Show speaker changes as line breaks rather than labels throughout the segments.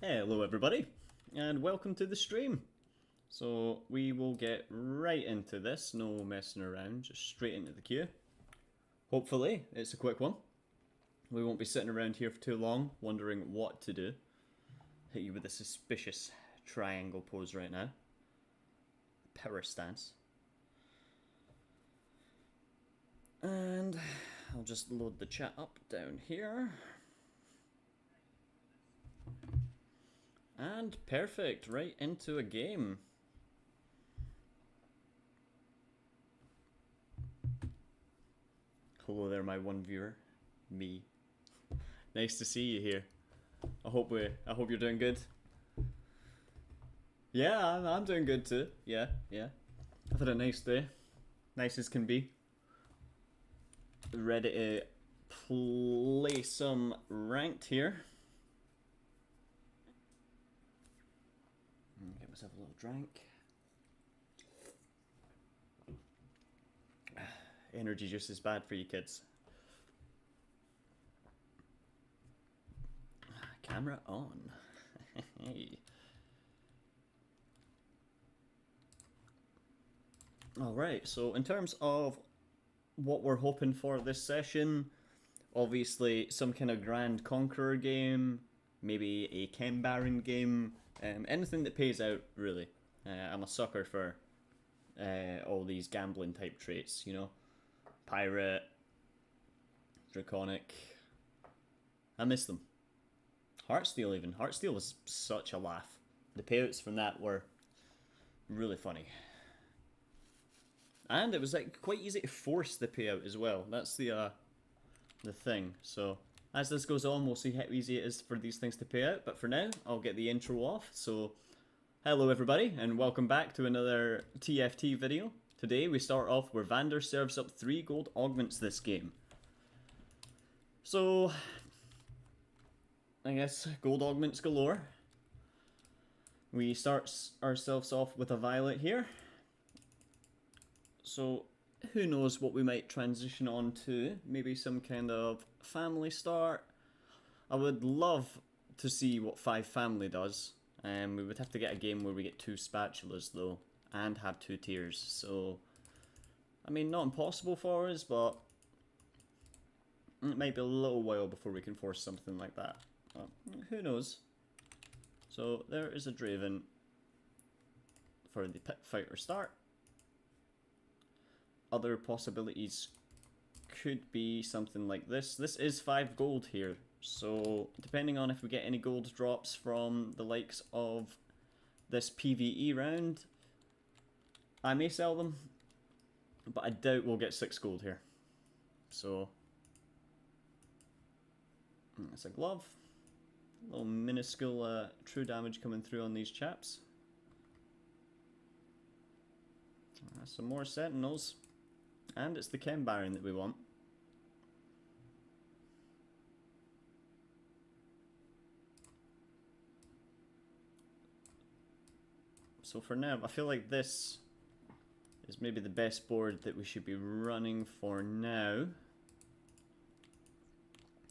Hello everybody, and welcome to the stream. So we will get right into this, no messing around, just straight into the queue. Hopefully it's a quick one. We won't be sitting around here for too long, wondering what to do. Hit you with a suspicious triangle pose right now. Power stance. And I'll just load the chat up down here. And perfect, right into a game. Hello there, my one viewer, me. Nice to see you here. I hope you're doing good. Yeah, I'm doing good too. Yeah. I've had a nice day, nice as can be. Ready to play some ranked here. Get myself a little drink. Energy juice is bad for you kids. Camera on. Hey. Alright, so in terms of what we're hoping for this session, obviously some kind of Grand Conqueror game, maybe a Ken Baron game, anything that pays out, really. I'm a sucker for all these gambling type traits, you know. Pirate, Draconic. I miss them. Heartsteel even. Heartsteel was such a laugh. The payouts from that were really funny. And it was like quite easy to force the payout as well. That's the thing. So as this goes on, we'll see how easy it is for these things to pay out. But for now, I'll get the intro off. So hello everybody, and welcome back to another TFT video. Today we start off where Vander serves up 3 gold augments this game. So I guess gold augments galore. We start ourselves off with a violet here. So who knows what we might transition on to. Maybe some kind of family start. I would love to see what 5 family does. We would have to get a game where we get 2 spatulas though, and have 2 tiers. So I mean, not impossible for us, but it might be a little while before we can force something like that. Who knows? So there is a Draven for the pit fighter start. Other possibilities could be something like this. This is 5 gold here, so depending on if we get any gold drops from the likes of this PvE round, I may sell them, but I doubt we'll get 6 gold here. So it's a glove. A little minuscule true damage coming through on these chaps. Some more sentinels. And it's the Ken Baron that we want. So for now, I feel like this is maybe the best board that we should be running for now.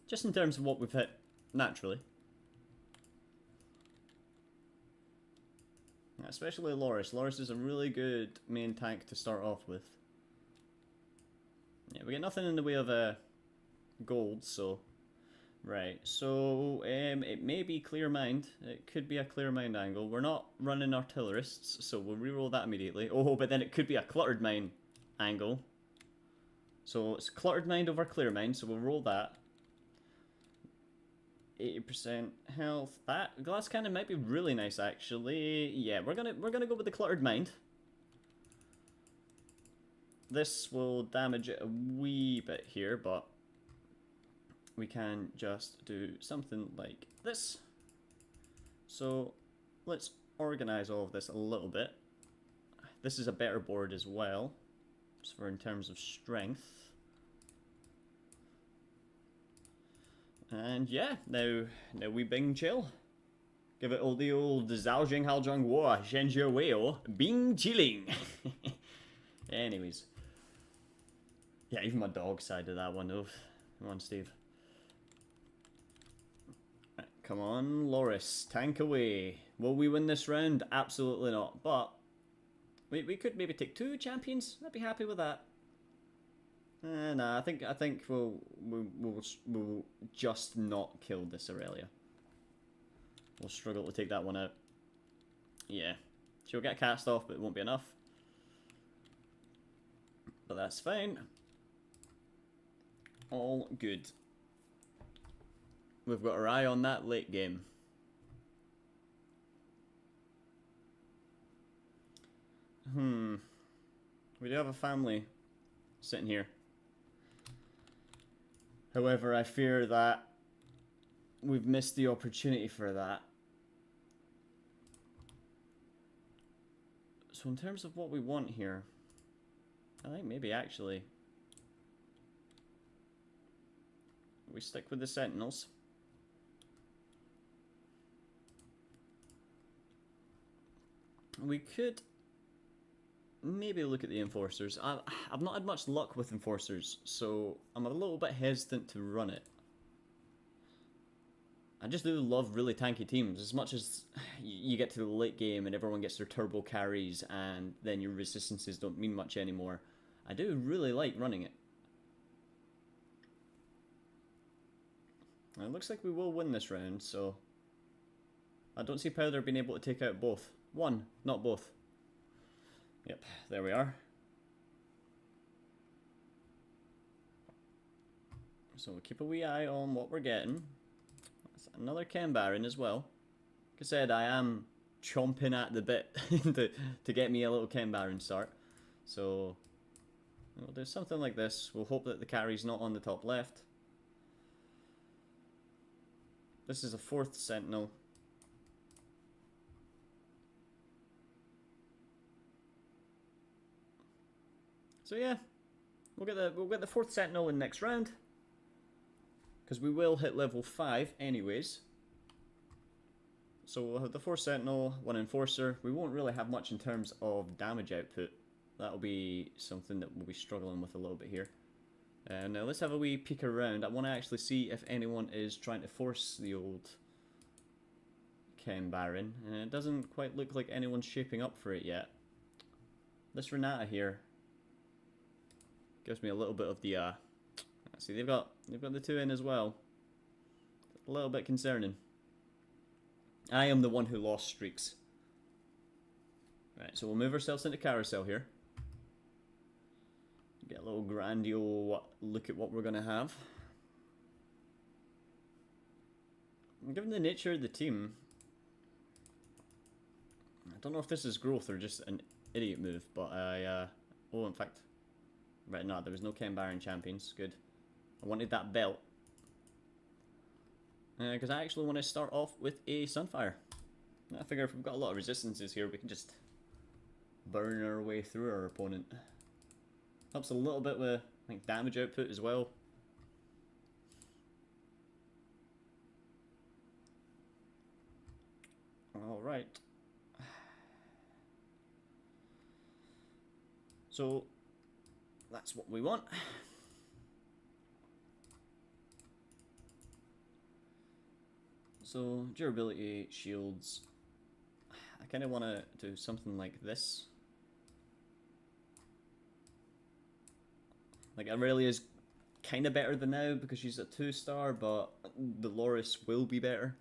Just in terms of what we've hit naturally. Especially Loris. Loris is a really good main tank to start off with. Yeah, we get nothing in the way of gold, so... Right, so it may be clear mind. It could be a clear mind angle. We're not running artillerists, so we'll reroll that immediately. Oh, but then it could be a cluttered mind angle. So it's cluttered mind over clear mind, so we'll roll that. 80% health. That glass cannon might be really nice, actually. Yeah, we're gonna go with the cluttered mind. This will damage it a wee bit here, but we can just do something like this. So let's organize all of this a little bit. This is a better board as well, just for in terms of strength. And yeah, now we bing chill. Give it all the old Zhao Jing Hao Zhang Wo Zhenjie Wei Bing Chilling. Anyways. Yeah, even my dog sided that one off. Come on, Steve. Right, Come on, Loris, tank away. Will we win this round? Absolutely not. But we could maybe take 2 champions. I'd be happy with that. Nah, I think we'll just not kill this Aurelia. We'll struggle to take that one out. Yeah, she'll get cast off, but it won't be enough. But that's fine. All good. We've got our eye on that late game. We do have a family sitting here. However, I fear that we've missed the opportunity for that. So in terms of what we want here, I think maybe actually we stick with the Sentinels. We could maybe look at the Enforcers. I've not had much luck with Enforcers, so I'm a little bit hesitant to run it. I just do love really tanky teams. As much as you get to the late game and everyone gets their turbo carries and then your resistances don't mean much anymore, I do really like running it. And it looks like we will win this round, so I don't see Powder being able to take out both. One, not both. Yep, there we are. So we'll keep a wee eye on what we're getting. That's another Ken Baron as well. Like I said, I am chomping at the bit to get me a little Ken Baron start. So we'll do something like this. We'll hope that the carry's not on the top left. This is a 4th Sentinel. So yeah, we'll get the 4th Sentinel in next round, because we will hit level 5 anyways. So we'll have the 4th Sentinel, 1 Enforcer. We won't really have much in terms of damage output. That'll be something that we'll be struggling with a little bit here. Now let's have a wee peek around. I want to actually see if anyone is trying to force the old Ken Baron, and it doesn't quite look like anyone's shaping up for it yet. This Renata here gives me a little bit of the see, they've got the 2 in as well. A little bit concerning. I am the one who lost streaks. Right, so we'll move ourselves into carousel here. Get a little grandiose look at what we're gonna have. And given the nature of the team, I don't know if this is growth or just an idiot move, but oh, in fact, right, no, there was no Ken Baron champions. Good. I wanted that belt. Because I actually want to start off with a Sunfire. I figure if we've got a lot of resistances here, we can just burn our way through our opponent. Helps a little bit with, I think, damage output as well. Alright. So, that's what we want. So, durability, shields. I kind of want to do something like this. Like, Aurelia's kind of better than now because she's a 2-star, but the Loris will be better.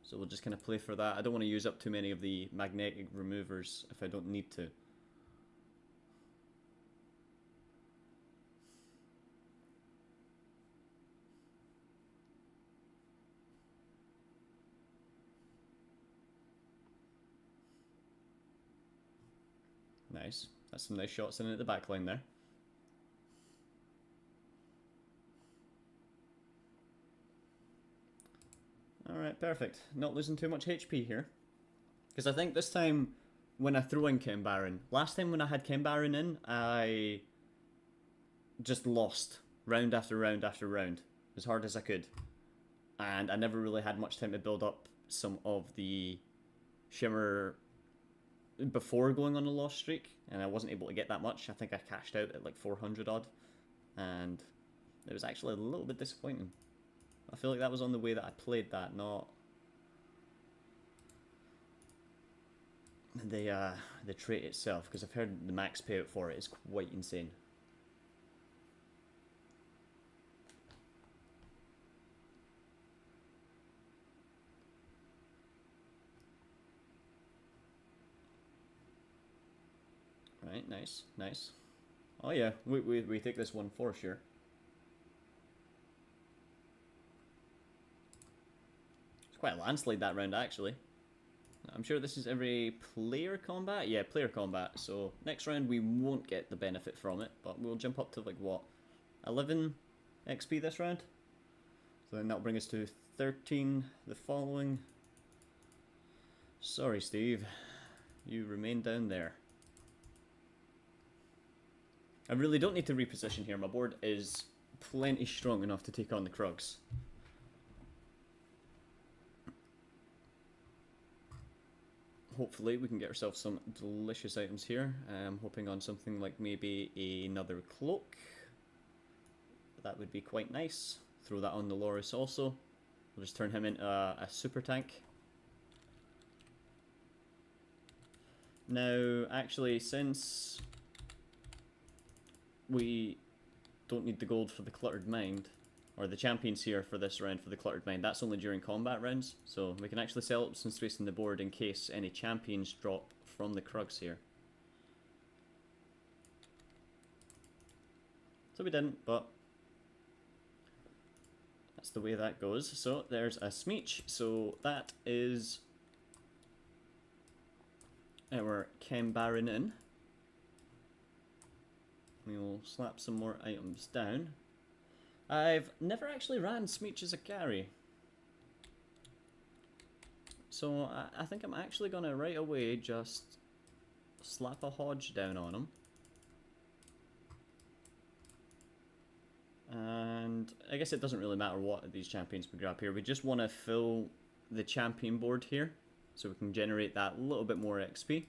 So we'll just kind of play for that. I don't want to use up too many of the magnetic removers if I don't need to. Nice. That's some nice shots in at the back line there. Alright, perfect. Not losing too much HP here. Because I think this time when I throw in Ken Baron, last time when I had Ken Baron in, I just lost round after round after round as hard as I could. And I never really had much time to build up some of the Shimmer before going on a loss streak, and I wasn't able to get that much. I think I cashed out at like 400 odd, and it was actually a little bit disappointing. I feel like that was on the way that I played that, not the trait itself, because I've heard the max payout for it is quite insane. Right, nice, nice. Oh yeah, we take this one for sure. It's quite a landslide that round, actually. I'm sure this is every player combat? Yeah, player combat. So next round we won't get the benefit from it, but we'll jump up to like what? 11 XP this round? So then that'll bring us to 13 the following. Sorry, Steve. You remain down there. I really don't need to reposition here. My board is plenty strong enough to take on the Krugs. Hopefully we can get ourselves some delicious items here. I'm hoping on something like maybe another cloak. That would be quite nice. Throw that on the Loris also. We'll just turn him into a super tank. Now, actually, since we don't need the gold for the Cluttered Mind, or the champions here for this round for the Cluttered Mind, that's only during combat rounds, so we can actually sell up some space in the board in case any champions drop from the Krugs here. So we didn't, but that's the way that goes. So there's a Smeech, so that is our Chem Baron in. We will slap some more items down. I've never actually ran Smeech as a carry. So I think I'm actually going to right away just slap a Hodge down on him. And I guess it doesn't really matter what of these champions we grab here. We just want to fill the champion board here so we can generate that little bit more XP.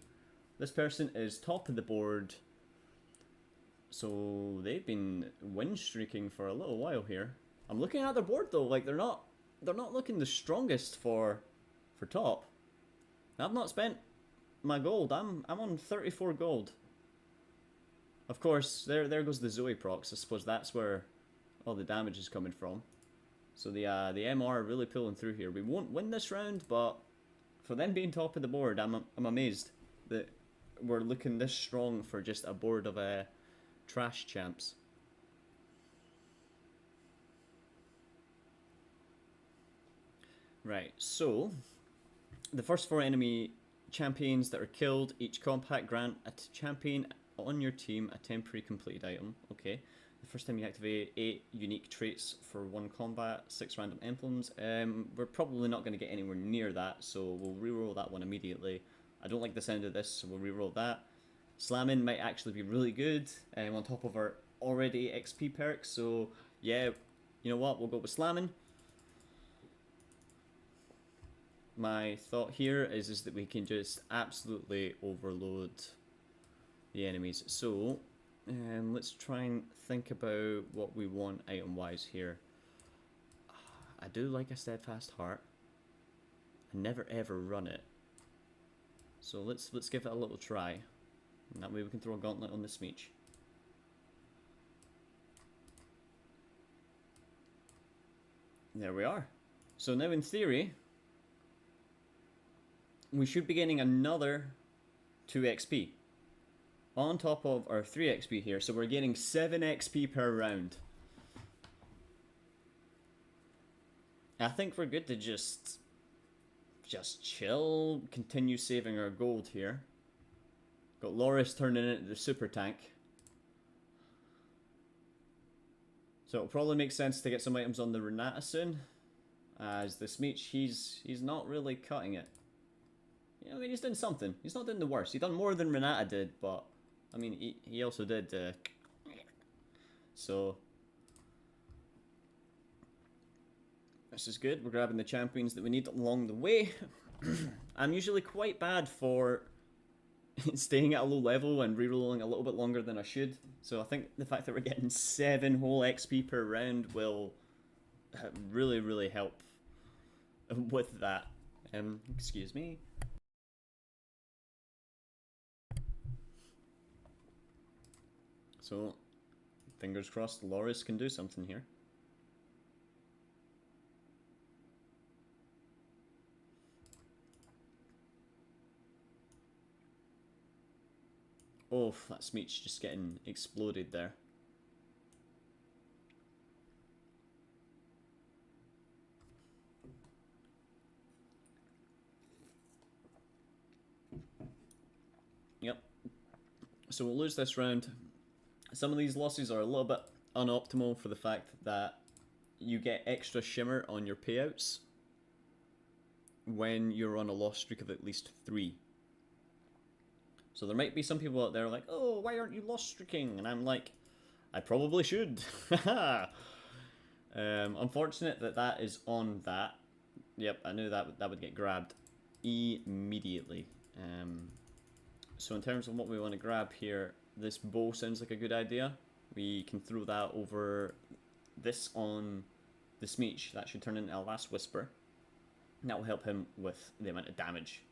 This person is top of the board. So they've been win streaking for a little while here. I'm looking at their board though, like they're not looking the strongest for top. I've not spent my gold. I'm on 34 gold. Of course, there goes the Zoe procs. I suppose that's where all the damage is coming from. So the MR are really pulling through here. We won't win this round, but for them being top of the board, I'm amazed that we're looking this strong for just a board of trash champs. Right, so the first 4 enemy champions that are killed, each compact grant a champion on your team a temporary completed item. Okay. The first time you activate 8 unique traits for 1 combat, 6 random emblems. We're probably not going to get anywhere near that, so we'll reroll that one immediately. I don't like the sound of this, so we'll reroll that. Slamming might actually be really good on top of our already XP perks, so yeah, you know what, we'll go with slamming. My thought here is that we can just absolutely overload the enemies. So let's try and think about what we want item wise here. I do like a steadfast heart. I never ever run it, so let's give it a little try. And that way we can throw a gauntlet on the Smeech. There we are. So now in theory, we should be getting another 2 XP. On top of our 3 XP here. So we're getting 7 XP per round. I think we're good to just chill, continue saving our gold here. Got Loris turning into the super tank. So it'll probably make sense to get some items on the Renata soon. As the Smeech, he's not really cutting it. I mean, he's doing something. He's not doing the worst. He done more than Renata did, but I mean, he also did. So this is good. We're grabbing the champions that we need along the way. I'm usually quite bad for staying at a low level and rerolling a little bit longer than I should. So I think the fact that we're getting 7 whole XP per round will really help with that. Excuse me. So, fingers crossed Loris can do something here. Oh, that Smeech just getting exploded there. Yep. So we'll lose this round. Some of these losses are a little bit unoptimal for the fact that you get extra shimmer on your payouts when you're on a loss streak of at least 3. So there might be some people out there like, oh, why aren't you loss streaking? And I'm like, I probably should. Unfortunate that that is on that. Yep, I knew that would get grabbed immediately. So in terms of what we want to grab here, this bow sounds like a good idea. We can throw that over this on the Smeech. That should turn into a Last Whisper. And that will help him with the amount of damage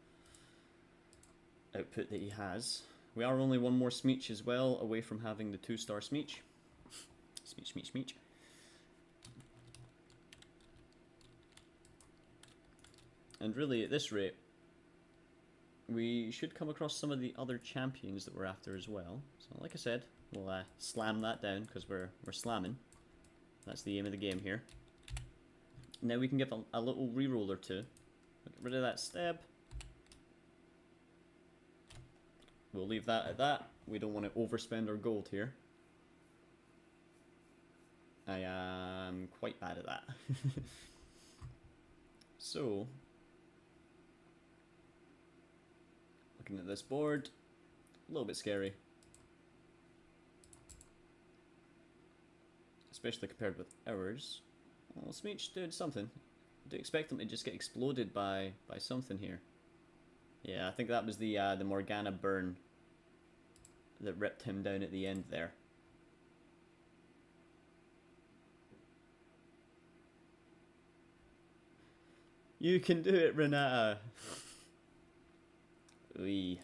output that he has. We are only one more Smeech as well away from having the 2-star Smeech. Smeech. And really, at this rate, we should come across some of the other champions that we're after as well. So, like I said, we'll slam that down because we're slamming. That's the aim of the game here. Now we can give a little reroll or two. Get rid of that stab. We'll leave that at that. We don't want to overspend our gold here. I am quite bad at that. So, looking at this board, a little bit scary. Especially compared with ours. Well, Smeech did something. I do expect him to just get exploded by something here. Yeah, I think that was the Morgana burn that ripped him down at the end there. You can do it, Renata! Oi.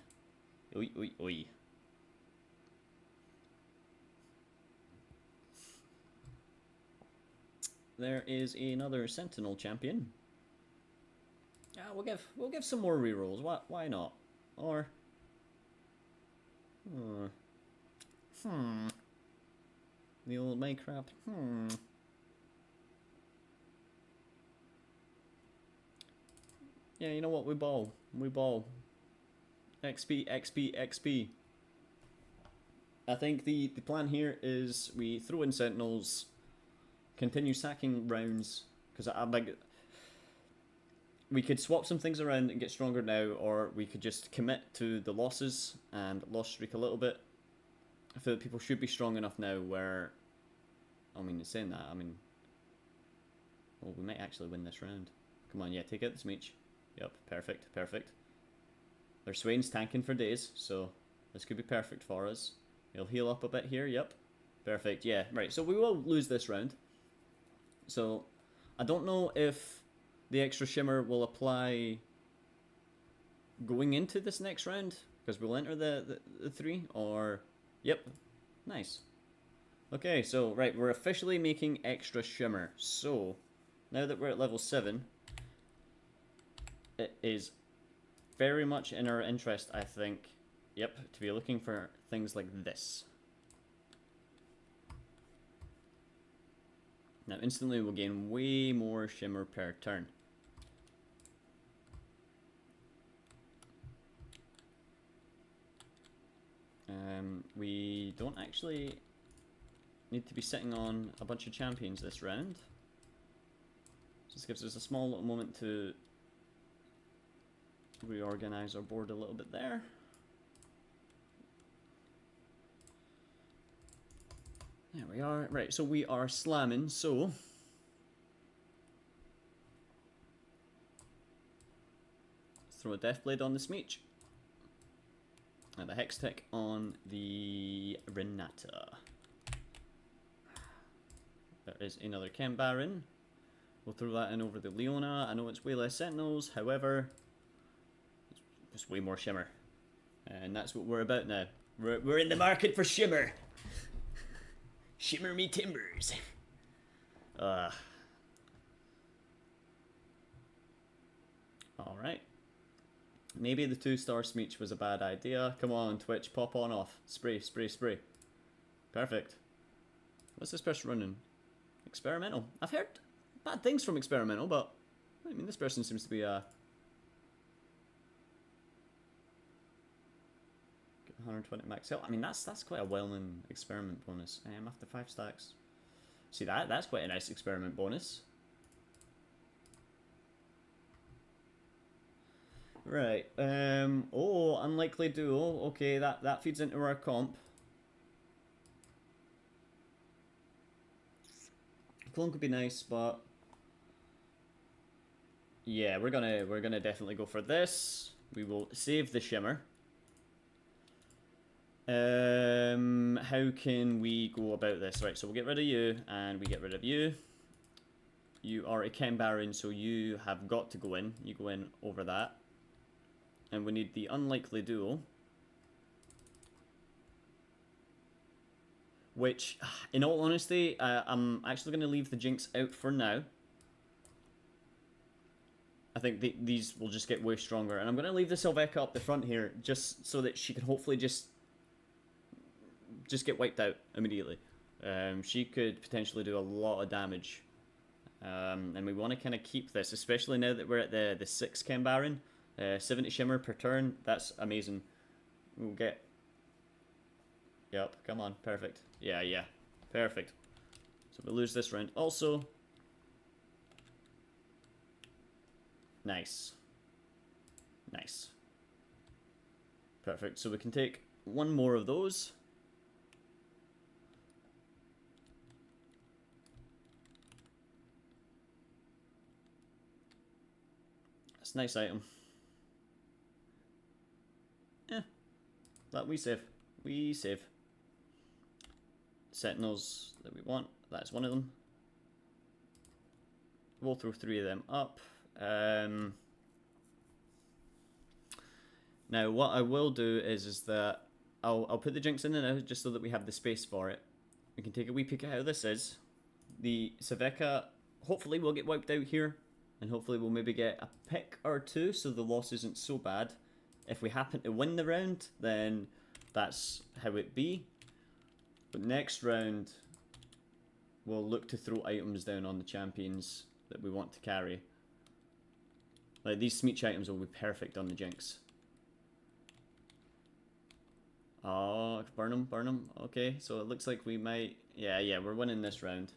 Oi. There is another Sentinel champion. Yeah, we'll give some more rerolls. Why not? Or the old Minecraft. Yeah, you know what? We ball. XP. I think the plan here is we throw in Sentinels, continue sacking rounds, because I'm like, we could swap some things around and get stronger now, or we could just commit to the losses and loss streak a little bit. I feel that people should be strong enough now where, I mean, saying that, I mean, well, we might actually win this round. Come on, yeah, take out the Smeech. Yep, perfect. Their Swain's tanking for days, so this could be perfect for us. He'll heal up a bit here, yep. Perfect, yeah, right, so we will lose this round. So, I don't know if the extra shimmer will apply going into this next round, because we'll enter the 3, or... Yep, nice. Okay, so, right, we're officially making extra shimmer. So, now that we're at level 7, it is very much in our interest, I think, yep, to be looking for things like this. Now, instantly we'll gain way more shimmer per turn. We don't actually need to be sitting on a bunch of champions this round. Just gives us a small little moment to reorganize our board a little bit there. There we are. Right, so we are slamming, so throw a Deathblade on the Smeech. And a Hextech on the Renata. There is another Chem Baron. We'll throw that in over the Leona. I know it's way less Sentinels, however, it's just way more Shimmer. And that's what we're about now. We're in the market for Shimmer. Shimmer me timbers. Alright. Maybe the 2-star Smeech was a bad idea. Come on, Twitch, pop on off. Spray, spray, spray. Perfect. What's this person running? Experimental. I've heard bad things from Experimental, but I mean, this person seems to be a 120 max health. I mean, that's quite a well-known experiment bonus. After 5 stacks. See that's quite a nice experiment bonus. Right. Oh, unlikely duo. Okay, that feeds into our comp. Clone could be nice, but yeah, we're gonna definitely go for this. We will save the Shimmer. How can we go about this? Right, so we'll get rid of you, and we get rid of you. You are a Chem Baron, so you have got to go in. You go in over that. And we need the unlikely duo. Which, in all honesty, I'm actually going to leave the Jinx out for now. I think these will just get way stronger. And I'm going to leave the Sylveka up the front here, just so that she can hopefully just get wiped out immediately. She could potentially do a lot of damage. And we want to kind of keep this, especially now that we're at the 6 Chem Baron. 70 Shimmer per turn, that's amazing. We'll get... Yep, come on, perfect. Yeah, perfect. So we'll lose this round also. Nice. Nice. Perfect, so we can take one more of those. That's a nice item. Yeah, that we save. We save. Sentinels that we want. That's one of them. We'll throw 3 of them up. Now, what I will do is that I'll put the Jinx in and out just so that we have the space for it. We can take a wee peek at how this is. The Sylveka hopefully will get wiped out here, and hopefully we'll maybe get a pick or 2 so the loss isn't so bad. If we happen to win the round, then that's how it be. But next round, we'll look to throw items down on the champions that we want to carry. Like, these Smeech items will be perfect on the Jinx. Oh, burn them, burn them. Okay, so it looks like we might... Yeah, we're winning this round.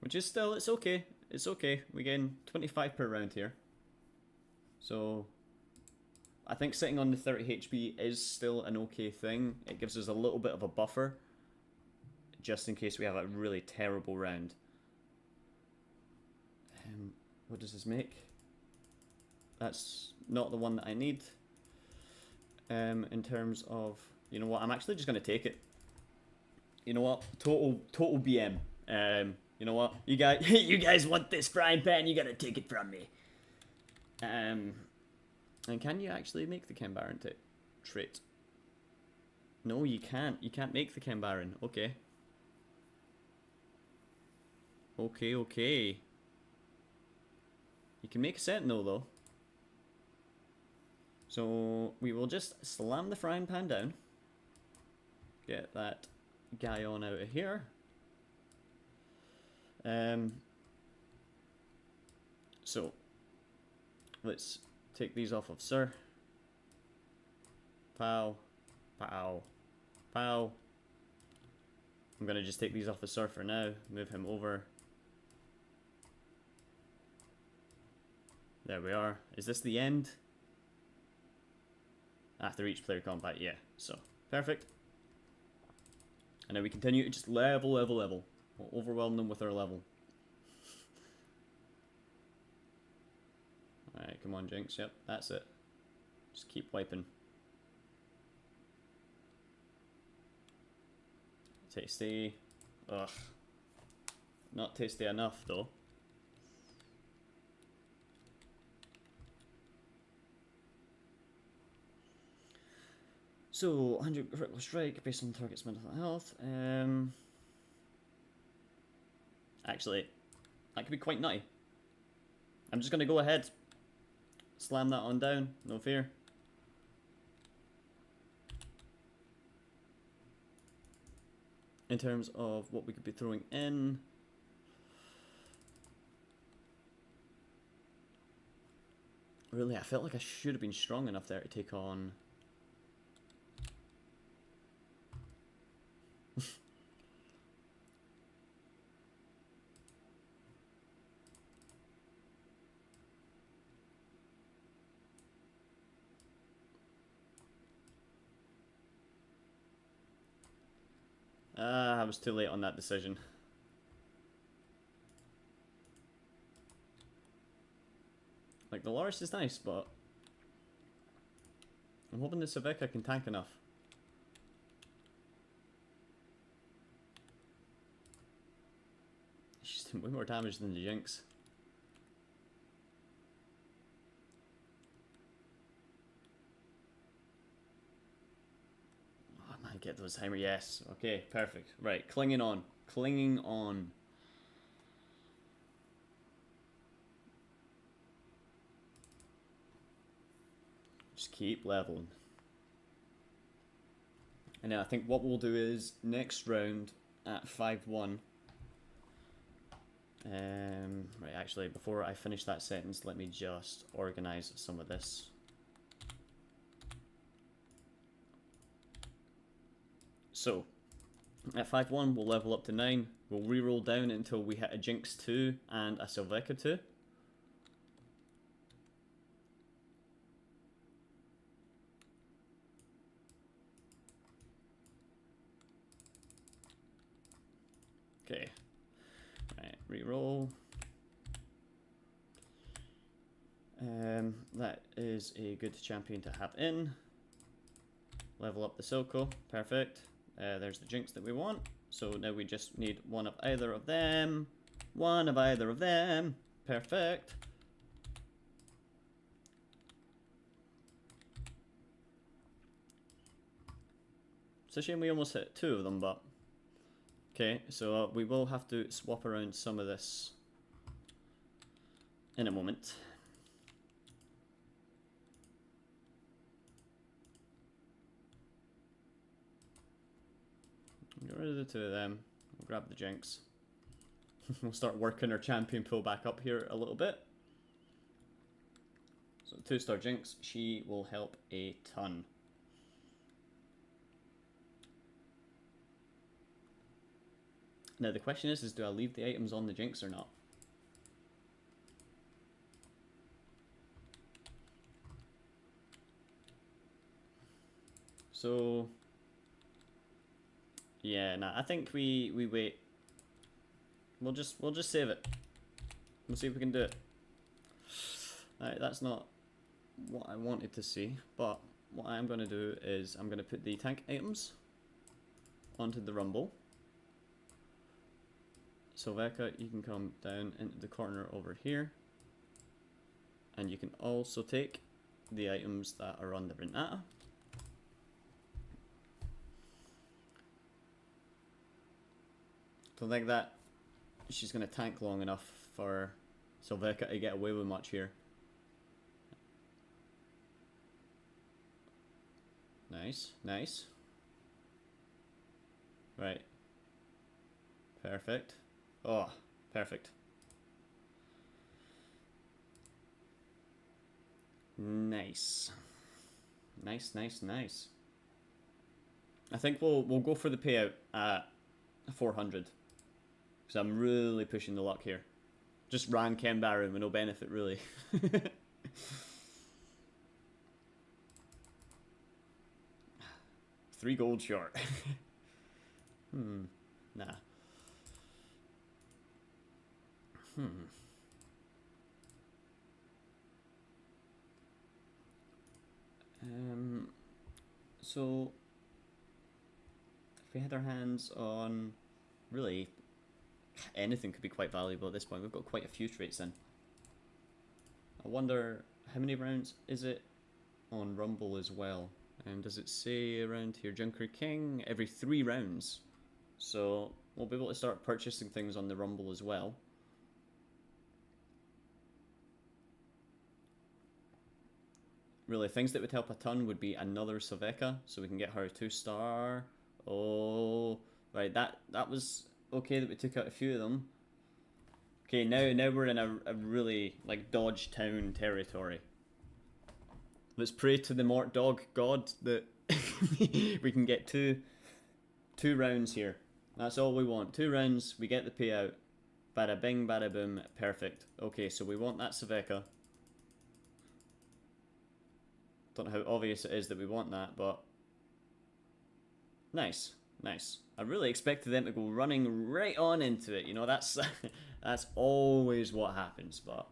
Which is still, it's okay. It's okay. We gain 25 per round here. So, I think sitting on the 30 HP is still an okay thing. It gives us a little bit of a buffer, just in case we have a really terrible round. What does this make? That's not the one that I need. In terms of, you know what, I'm actually just going to take it. You know what, total BM. You know what, you guys want this frying pan, you gotta take it from me. And can you actually make the Chem Baron trait? No, you can't. You can't make the Chem Baron. Okay. Okay. You can make a Sentinel though. So we will just slam the frying pan down. Get that guy on out of here. So let's take these off of Sir. Pow. Pow. Pow. I'm gonna just take these off of Sir for now. Move him over. There we are. Is this the end? After each player combat, yeah. So, perfect. And now we continue to just level. We'll overwhelm them with our level. Alright, come on, Jinx. Yep, that's it. Just keep wiping. Tasty. Ugh. Not tasty enough, though. So, 100 critical strike based on target's mental health. Actually, that could be quite nutty. I'm just going to go ahead. Slam that on down, no fear. In terms of what we could be throwing in. Really, I felt like I should have been strong enough there to take on... I was too late on that decision. Like, the Loris is nice, but I'm hoping the Saveka can tank enough. She's doing way more damage than the Jinx. Oh, I might get those timer. Yes. Okay, perfect. Right, clinging on. Clinging on. Just keep leveling. And then I think what we'll do is next round at 5-1. Right, actually, before I finish that sentence, let me just organize some of this. So, at 5-1, we'll level up to 9. We'll reroll down until we hit a Jinx 2 and a Sylveka 2. Okay. Right, reroll. That is a good champion to have in. Level up the Silco. Perfect. There's the Jinx that we want. So now we just need one of either of them. One of either of them. Perfect. It's a shame we almost hit 2 of them, but... Okay, so we will have to swap around some of this in a moment. Get rid of the 2 of them. We'll grab the Jinx. We'll start working our champion pool back up here a little bit. So 2-star Jinx, she will help a ton. Now the question is do I leave the items on the Jinx or not? So yeah, nah, I think we wait. We'll just save it. We'll see if we can do it. Alright, that's not what I wanted to see, but what I'm gonna do is I'm gonna put the tank items onto the Rumble. Sylveka, you can come down into the corner over here. And you can also take the items that are on the Renata. Don't think that she's going to tank long enough for Sylveka to get away with much here. Nice, nice. Right. Perfect. Oh, perfect. Nice. Nice, nice, nice. I think we'll go for the payout at 400. Because I'm really pushing the luck here. Just ran Ken Baron with no benefit, really. 3 gold short. Nah. So if we had our hands on really anything could be quite valuable at this point. We've got quite a few traits in. I wonder how many rounds is it on Rumble as well? And does it say around here, Junker King, every 3 rounds. So we'll be able to start purchasing things on the Rumble as well. Really, things that would help a ton would be another Saveka, so we can get her a 2-star. Oh, right, that was okay that we took out a few of them. Okay, now we're in a really, like, Dodge Town territory. Let's pray to the Mort Dog God that we can get two rounds here. That's all we want. 2 rounds, we get the payout. Bada bing, bada boom, perfect. Okay, so we want that Saveka. Don't know how obvious it is that we want that, but nice, nice. I really expected them to go running right on into it. You know, that's that's always what happens. But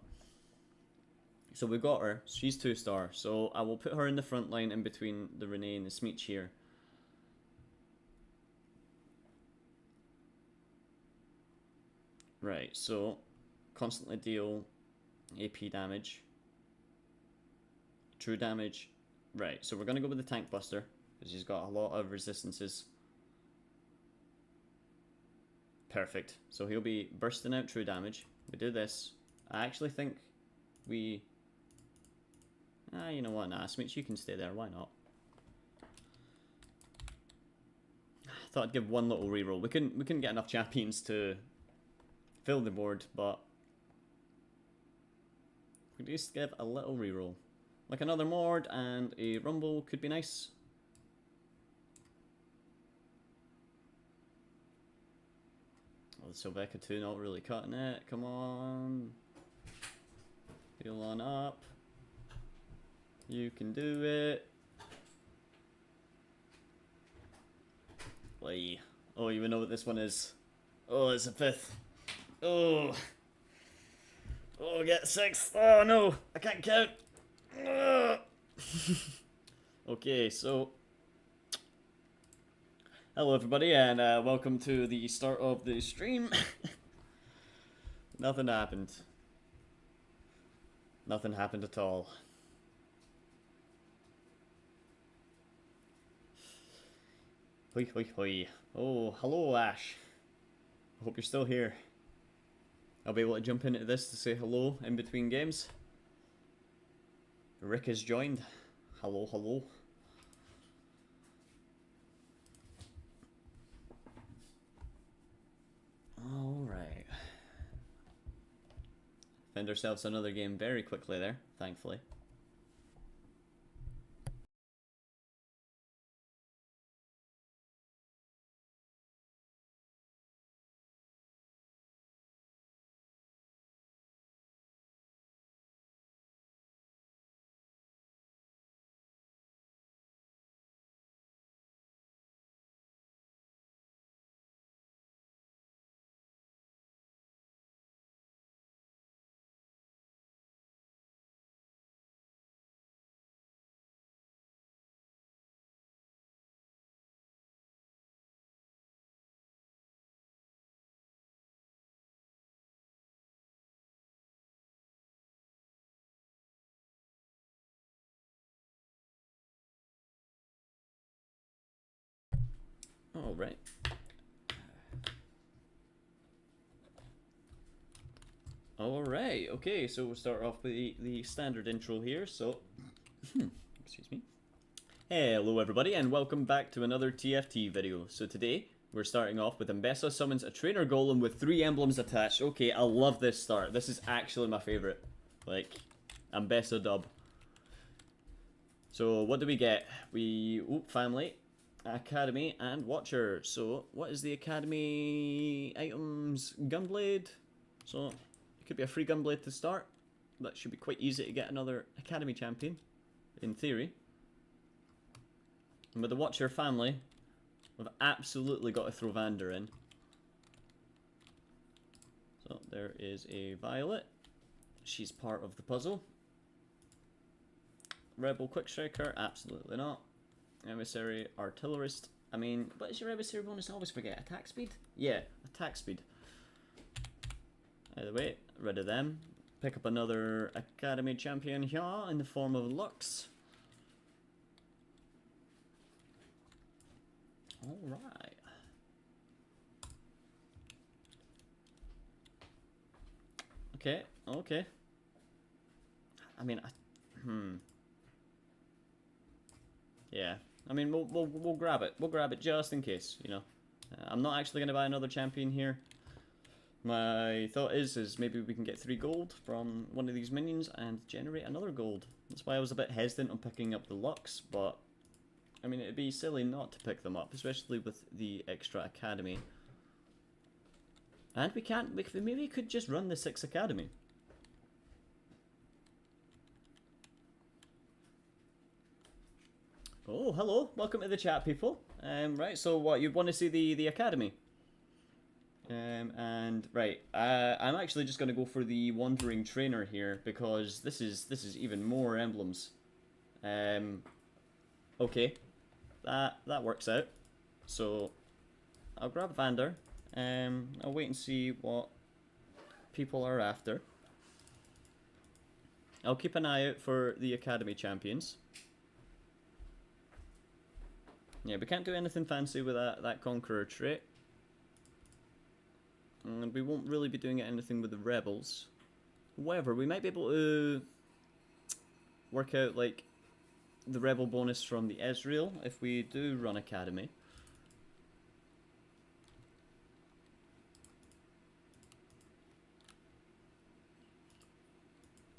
so we got her. She's 2-star. So I will put her in the front line in between the Renee and the Smeech here. Right. So constantly deal AP damage, true damage. Right, so we're going to go with the Tank Buster, because he's got a lot of resistances. Perfect. So he'll be bursting out true damage. We do this. I actually think we... you know what, nah, Smeech, you can stay there, why not? I thought I'd give one little reroll. We couldn't get enough champions to fill the board, but we could just give a little reroll. Like another Mord and a Rumble could be nice. Oh, the Sylveka 2 not really cutting it. Come on. Heal on up. You can do it. Wait. Oh, you know what this one is. Oh, it's a 5th. Oh. Oh, get 6th. Oh no, I can't count. Okay, so hello everybody, and welcome to the start of the stream. Nothing happened. Nothing happened at all. Hoi hoi hoi. Oh, hello Ash. I hope you're still here. I'll be able to jump into this to say hello in between games. Rick has joined. Hello, hello. Alright. Found ourselves another game very quickly there, thankfully. Alright. Alright, okay, so we'll start off with the standard intro here, so... excuse me. Hello everybody, and welcome back to another TFT video. So today, we're starting off with Mbessa summons a trainer golem with 3 emblems attached. Okay, I love this start. This is actually my favourite. Like, Mbessa dub. So, what do we get? Family, Academy, and Watcher. So, what is the Academy items? Gunblade. So, it could be a free Gunblade to start. That should be quite easy to get another Academy champion, in theory. And with the Watcher family, we've absolutely got to throw Vander in. So, there is a Violet. She's part of the puzzle. Rebel Quick Striker, absolutely not. Emissary, Artillerist. I mean, what is your emissary bonus? I always forget. Attack speed? Yeah, attack speed. By the way, rid of them. Pick up another Academy champion here in the form of Lux. Alright. Okay, okay. I mean, yeah. I mean, we'll grab it. We'll grab it just in case, you know. I'm not actually going to buy another champion here. My thought is maybe we can get 3 gold from one of these minions and generate another gold. That's why I was a bit hesitant on picking up the Lux, but I mean, it'd be silly not to pick them up, especially with the extra academy. And we maybe we could just run the 6 academy. Oh, hello. Welcome to the chat, people. Right, so what, you want to see the academy? And right, I'm actually just going to go for the Wandering Trainer here, because this is even more emblems. Okay, that works out. So I'll grab Vander. I'll wait and see what people are after. I'll keep an eye out for the Academy champions. Yeah, we can't do anything fancy with that Conqueror trait. And we won't really be doing anything with the Rebels. However, we might be able to work out, like, the Rebel bonus from the Ezreal if we do run Academy.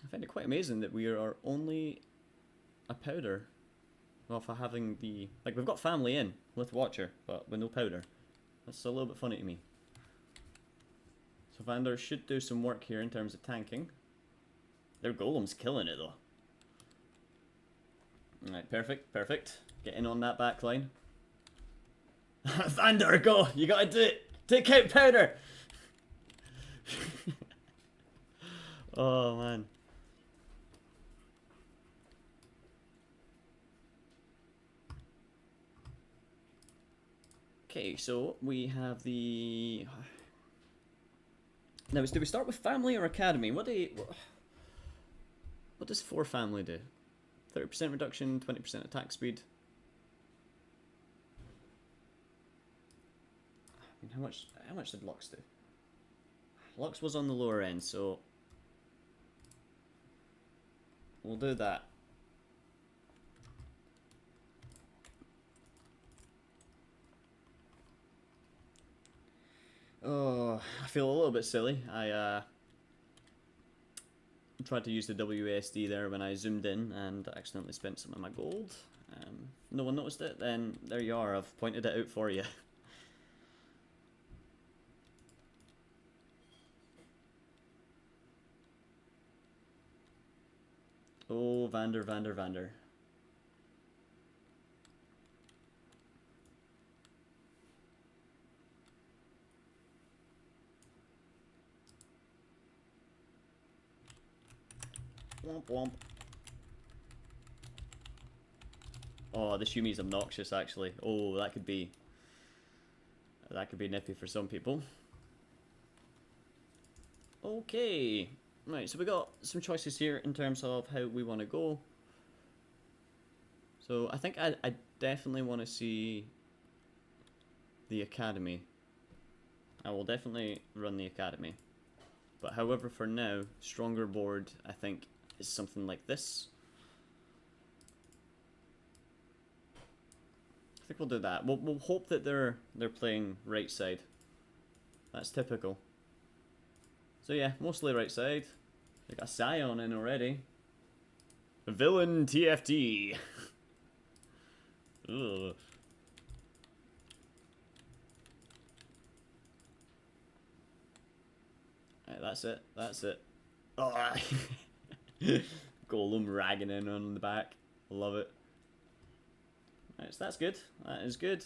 I find it quite amazing that we are only a powder off of having the... Like, we've got family in with Watcher, but with no powder. That's a little bit funny to me. So Vander should do some work here in terms of tanking. Their golem's killing it though. Alright, perfect, perfect. Get in on that back line. Vander, go! You gotta do it! Take out powder! Oh man. Okay, so we have the... Now, do we start with family or academy? What does 4 family do? 30% reduction, 20% attack speed. I mean, how much did Lux do? Lux was on the lower end, so we'll do that. Oh, I feel a little bit silly. I tried to use the WASD there when I zoomed in and accidentally spent some of my gold. No one noticed it, then there you are, I've pointed it out for you. Oh, Vander, Vander, Vander. Womp womp. Oh, this Yumi's obnoxious actually. Oh, that could be nippy for some people. Okay. Right, so we got some choices here in terms of how we want to go. So I think I definitely want to see the academy. I will definitely run the academy. But however, for now, stronger board I think is something like this. I think we'll do that. We'll hope that they're playing right side. That's typical. So yeah, mostly right side. They got Scion in already. Villain TFT. Ugh. Right, that's it. That's it. Oh. Golem ragging in on the back. Love it. Right, so that's good. That is good.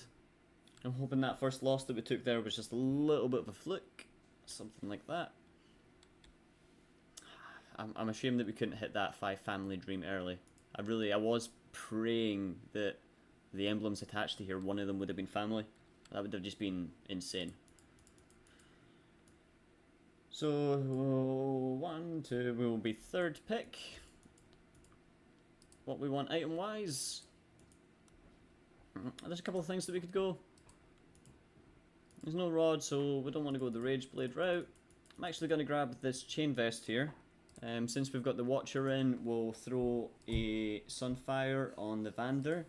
I'm hoping that first loss that we took there was just a little bit of a fluke. Something like that. I'm ashamed that we couldn't hit that 5 family dream early. I was praying that the emblems attached to here, one of them would have been family. That would have just been insane. So, 1, 2, we will be third pick. What we want item-wise. There's a couple of things that we could go. There's no rod, so we don't want to go the Rage Blade route. I'm actually going to grab this chain vest here. Since we've got the Watcher in, we'll throw a Sunfire on the Vander.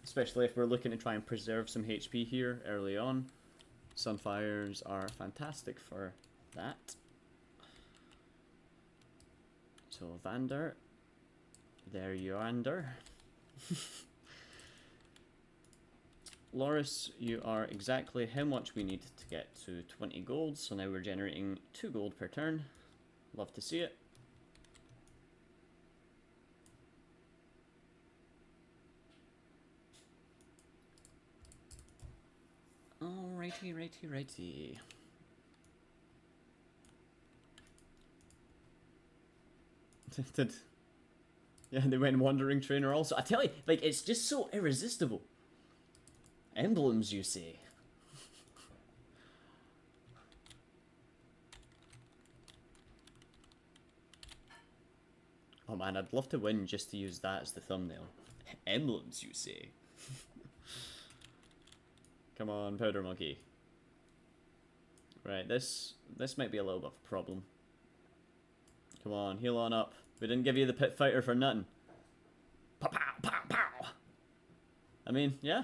Especially if we're looking to try and preserve some HP here early on. Sunfires are fantastic for that. So Vander, there you are, Vander. Loris, you are exactly how much we need to get to 20 gold, so now we're generating 2 gold per turn. Love to see it. Alrighty, righty. Yeah, they went Wandering Trainer also. I tell you, like, it's just so irresistible. Emblems, you say? Oh man, I'd love to win just to use that as the thumbnail. Emblems, you say? Come on, Powder Monkey. Right, this might be a little bit of a problem. Come on, heal on up. We didn't give you the Pit Fighter for nothing. Pow, pow, pow, pow. I mean, yeah.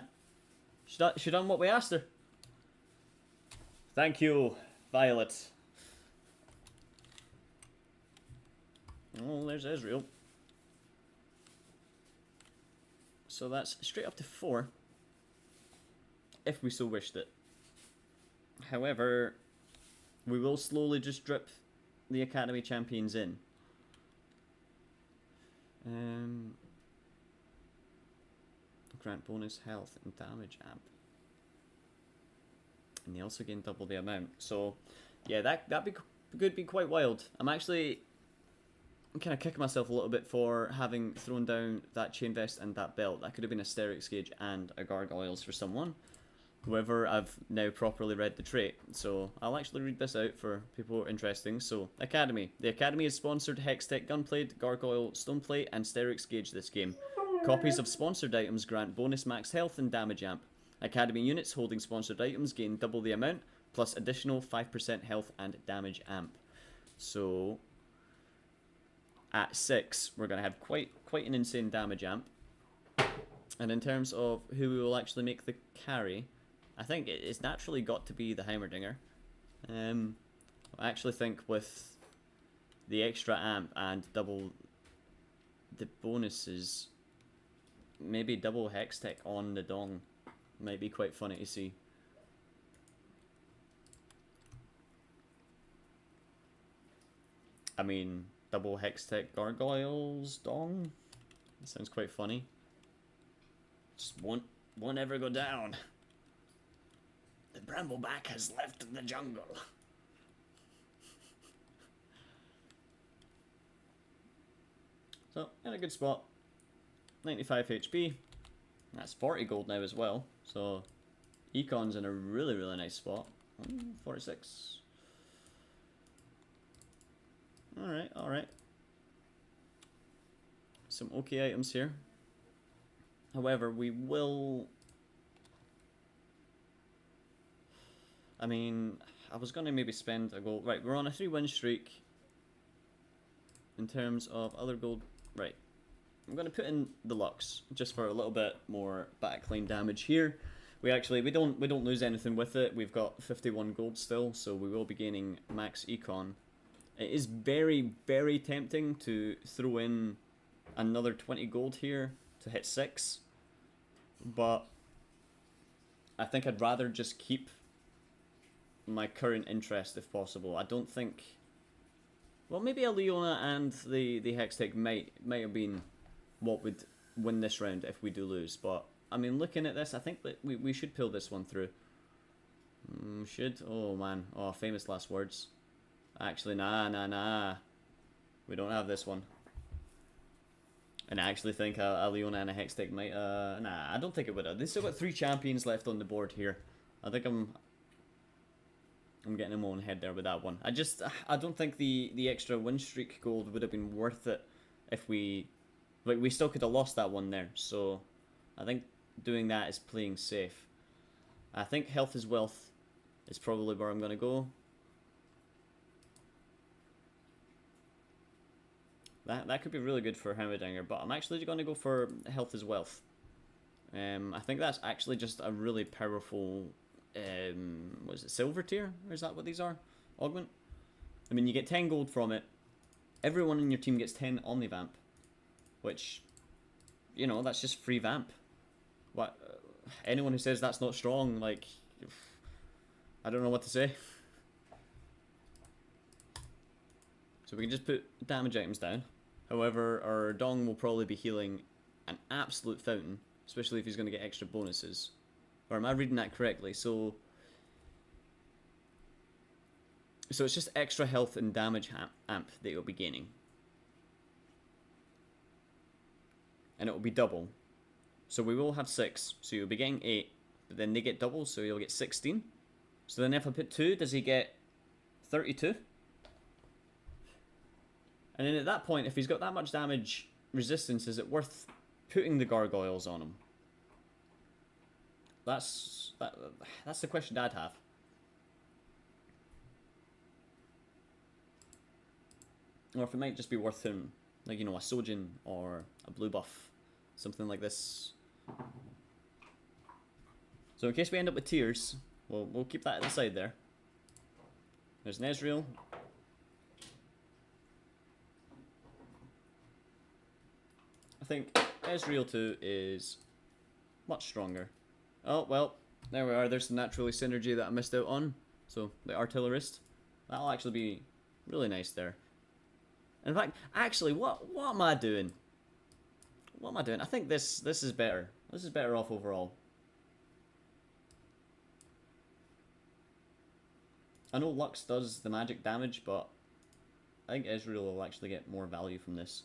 She done what we asked her. Thank you, Violet. Oh, there's Ezreal. So that's straight up to 4. If we so wished it. However, we will slowly just drip the Academy Champions in. Grant bonus health and damage amp. And they also gain double the amount. So, yeah, that could be quite wild. I'm kind of kicking myself a little bit for having thrown down that chain vest and that belt. That could have been a Sterix Gauge and a Gargoyles for someone. However, I've now properly read the trait, so I'll actually read this out for people who are interesting. So, Academy. The Academy has sponsored Hextech Gunplate, Gargoyle Stoneplate, and Sterix Gauge this game. Copies of sponsored items grant bonus max health and damage amp. Academy units holding sponsored items gain double the amount, plus additional 5% health and damage amp. So, at 6, we're going to have quite an insane damage amp. And in terms of who we will actually make the carry, I think it's naturally got to be the Heimerdinger. I actually think with the extra amp and double the bonuses, maybe double Hextech on the Dong might be quite funny to see. I mean, double Hextech Gargoyles Dong? That sounds quite funny. Just won't ever go down. The Brambleback has left the jungle. So, in a good spot. 95 HP. That's 40 gold now as well. So, Econ's in a really nice spot. 46. Alright. Some okay items here. However, we will... I mean, I was going to maybe spend a gold... Right, we're on a 3-win streak. In terms of other gold... Right. I'm going to put in the Lux, just for a little bit more backline damage here. We don't lose anything with it. We've got 51 gold still, so we will be gaining max econ. It is very tempting to throw in another 20 gold here to hit 6. But I think I'd rather just keep my current interest if possible. I don't think... Well, maybe a Leona and the Hextech might have been what would win this round if we do lose. But, I mean, looking at this, I think that we should pull this one through. Should? Oh, man. Oh, famous last words. Actually, nah. We don't have this one. And I actually think a Leona and a Hextech might... Nah, I don't think it would have. They've still got 3 champions left on the board here. I think I'm getting in my own head there with that one. I don't think the extra win streak gold would have been worth it if we still could have lost that one there. So I think doing that is playing safe. I think health is wealth is probably where I'm going to go. That could be really good for Heimerdinger, but I'm actually going to go for health is wealth. I think that's actually just a really powerful, what is it, silver tier? Or is that what these are? Augment? I mean, you get 10 gold from it. Everyone in your team gets 10 Omnivamp, which, you know, that's just free vamp. What? Anyone who says that's not strong, like, I don't know what to say. So we can just put damage items down. However, our Dong will probably be healing an absolute fountain, especially if he's going to get extra bonuses. Or am I reading that correctly? So it's just extra health and damage amp that you'll be gaining. And it will be double. So we will have 6, so you'll be getting 8, but then they get double, so you'll get 16. So then if I put 2, does he get 32? And then at that point, if he's got that much damage resistance, is it worth putting the gargoyles on him? That's the question I'd have. Or if it might just be worth him, like, you know, a Sojin or a blue buff, something like this. So in case we end up with tears, we'll keep that at the side there. There's an Ezreal. I think Ezreal 2 is much stronger. Oh, well, there we are. There's the naturally synergy that I missed out on. So, the artillerist. That'll actually be really nice there. In fact, actually, what am I doing? What am I doing? I think this is better. This is better off overall. I know Lux does the magic damage, but I think Ezreal will actually get more value from this.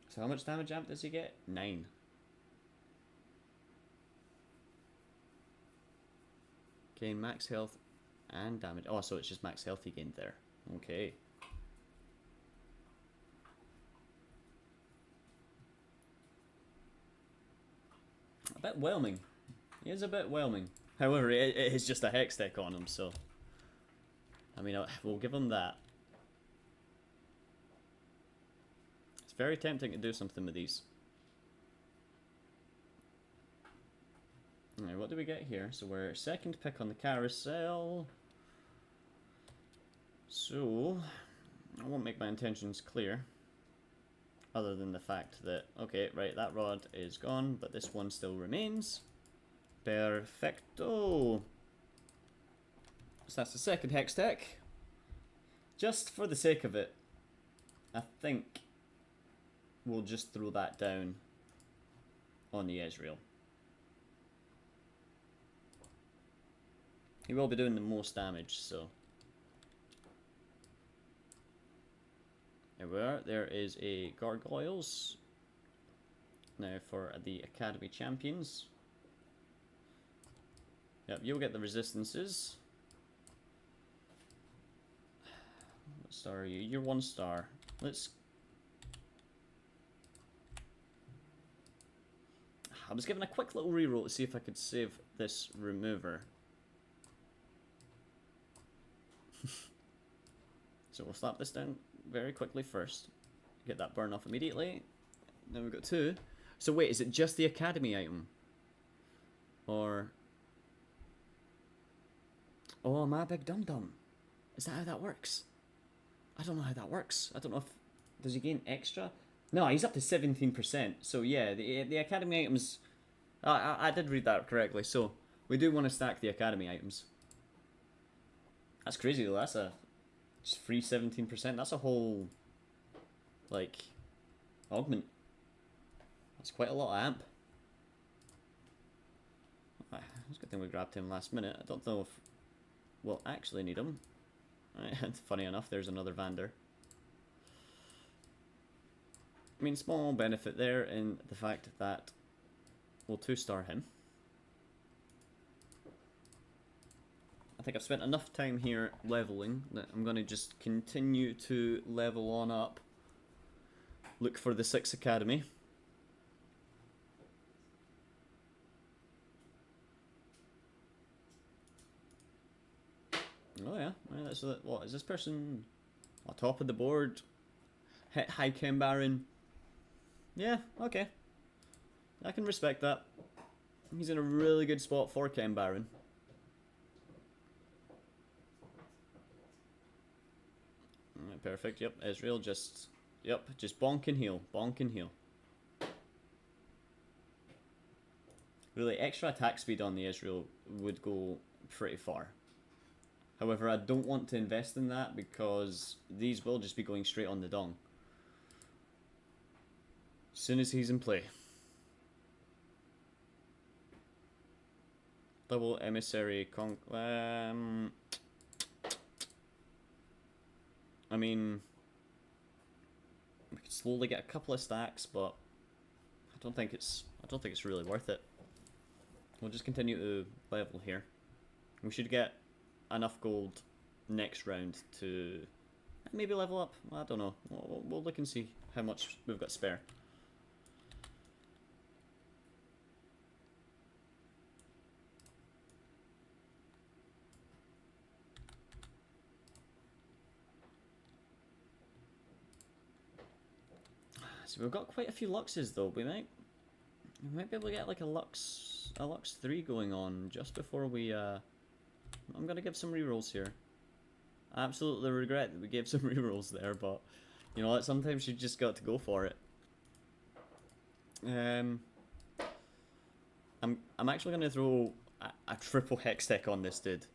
So how much damage amp does he get? 9. Okay, max health and damage. Oh, so it's just max health he gained there. Okay. A bit whelming. He is a bit whelming. However, it is just a hex deck on him, so... I mean, we'll give him that. It's very tempting to do something with these. Alright, what do we get here? So we're second pick on the carousel. So, I won't make my intentions clear. Other than the fact that, okay, right, that rod is gone, but this one still remains. Perfecto. So that's the second hex deck. Just for the sake of it, I think we'll just throw that down on the Ezreal. He will be doing the most damage, so. There we are. There is a Gargoyles. Now for the Academy Champions. Yep, you'll get the resistances. What star are you? You're 1 star. I was given a quick little reroll to see if I could save this remover. So we'll slap this down very quickly first. Get that burn off immediately. Then we've got 2. So wait, is it just the Academy item? Or... Oh, am I a big dum-dum? Is that how that works? I don't know how that works. I don't know if... Does he gain extra? No, he's up to 17%. So yeah, the Academy items... I did read that correctly. So, we do want to stack the Academy items. That's crazy though. That's a... Just free 17%. That's a whole... Like... Augment. That's quite a lot of amp. It's a good thing we grabbed him last minute. I don't know if we'll actually need him. Right, funny enough, there's another Vander. I mean, small benefit there in the fact that we'll 2-star him. I think I've spent enough time here leveling that I'm going to just continue to level on up. Look for the 6th Academy. Oh yeah, well, that's what is this person on top of the board? Hit Arcane Baron. Yeah, okay. I can respect that. He's in a really good spot for Arcane Baron. Alright, perfect. Yep, Israel just bonk and heal, bonk and heal. Really, extra attack speed on the Israel would go pretty far. However, I don't want to invest in that because these will just be going straight on the dong. As soon as he's in play. Double emissary I mean, we could slowly get a couple of stacks, but I don't think it's really worth it. We'll just continue to level here. We should get enough gold next round to maybe level up. I don't know. We'll look and see how much we've got spare. So we've got quite a few luxes though. We might be able to get like a lux 3 going on just before we I'm gonna give some rerolls here. I absolutely regret that we gave some rerolls there, but you know what, sometimes you just got to go for it. I'm actually gonna throw a triple hex tech on this dude.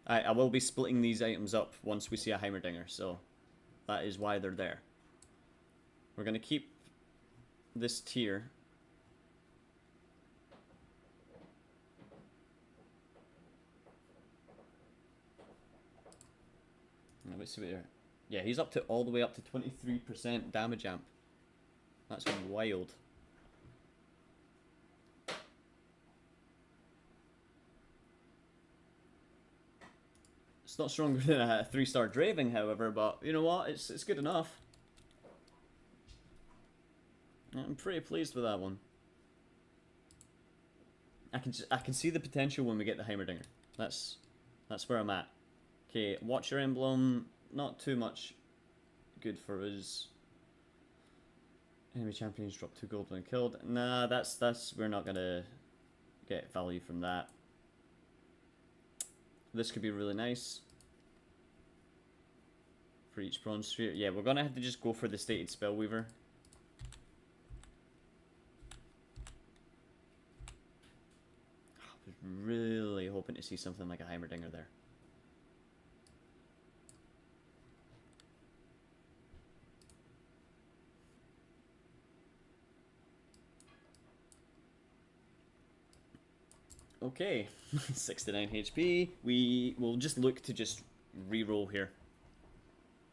I will be splitting these items up once we see a Heimerdinger, so that is why they're there. We're gonna keep this tier. Let's see what here. Yeah, he's up to all the way up to 23% damage amp. That's wild. It's not stronger than a 3-star Draving, however, but you know what? It's good enough. I'm pretty pleased with that one. I can see the potential when we get the Heimerdinger. That's where I'm at. Okay, Watcher Emblem, not too much good for us. Enemy champions drop 2 gold when killed. Nah, we're not gonna get value from that. This could be really nice. For each bronze sphere. Yeah, we're gonna have to just go for the stated Spellweaver. I was really hoping to see something like a Heimerdinger there. Okay, 69 HP. We will just look to just reroll here.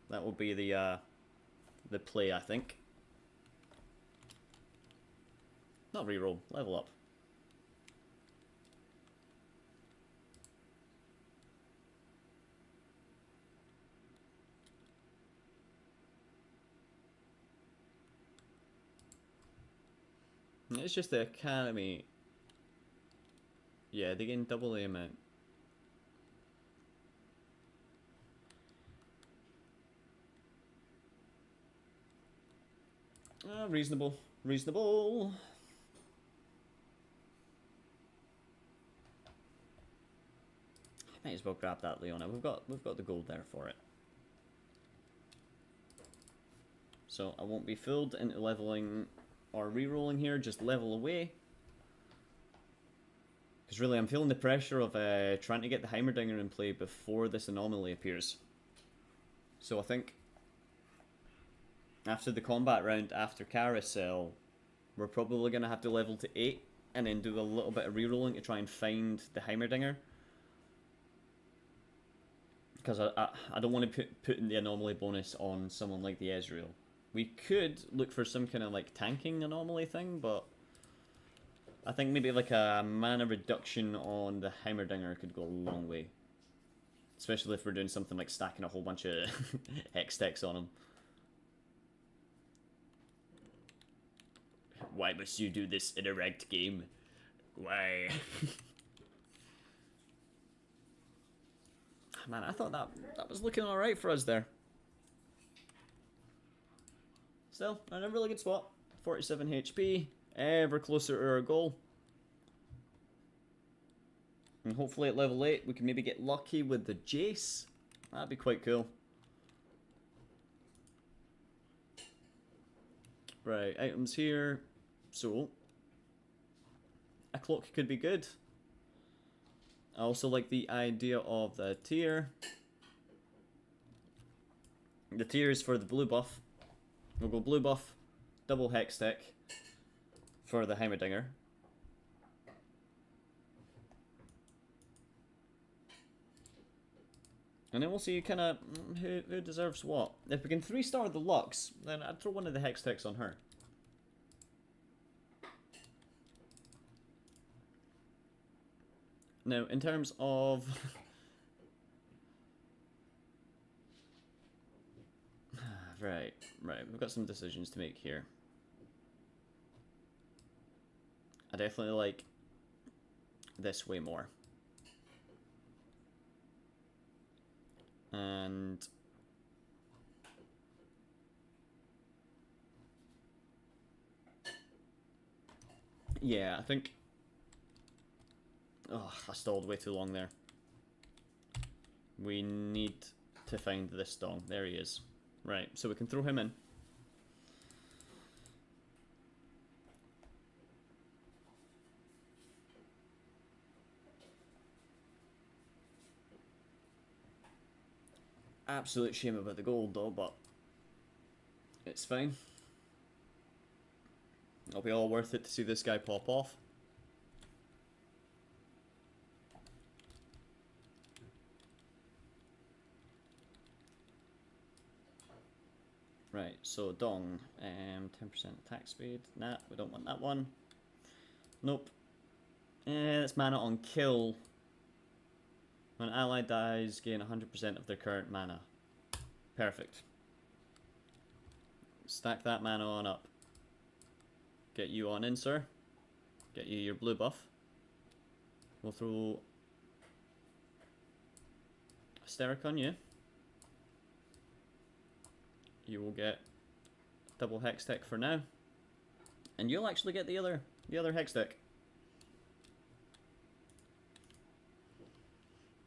That will be the play, I think. Not reroll, level up. It's just the Academy. Yeah, they gain double the amount. Reasonable. Reasonable. Might as well grab that Leona. We've got the gold there for it. So I won't be fooled into leveling or re-rolling here, just level away. Because really I'm feeling the pressure of trying to get the Heimerdinger in play before this anomaly appears. So I think after the combat round, after Carousel, we're probably going to have to level to 8 and then do a little bit of re-rolling to try and find the Heimerdinger. Because I don't want to put in the anomaly bonus on someone like the Ezreal. We could look for some kind of like tanking anomaly thing, but I think maybe like a mana reduction on the Heimerdinger could go a long way. Especially if we're doing something like stacking a whole bunch of hex techs on him. Why must you do this in a ranked game? Why? Man, I thought that was looking alright for us there. Still, in a really good spot. 47 HP, ever closer to our goal. And hopefully at level 8 we can maybe get lucky with the Jace. That'd be quite cool. Right, items here. So, a cloak could be good. I also like the idea of the tier. The tier is for the blue buff. We'll go blue buff, double hex tech for the Heimerdinger. And then we'll see kind of who deserves what. If we can 3-star the Lux, then I'd throw one of the hex techs on her. Now, in terms of... right, we've got some decisions to make here. I definitely like this way more. And... yeah, I think... oh, I stalled way too long there. We need to find this dong. There he is. Right, so we can throw him in. Absolute shame about the gold though, but it's fine. It'll be all worth it to see this guy pop off. Right, so dong, 10% attack speed. Nah, we don't want that one. Nope. It's mana on kill. When an ally dies, gain 100% of their current mana. Perfect. Stack that mana on up. Get you on in, sir. Get you your blue buff. We'll throw Hysteric on you. You will get double hex tech for now. And you'll actually get the other hex tech.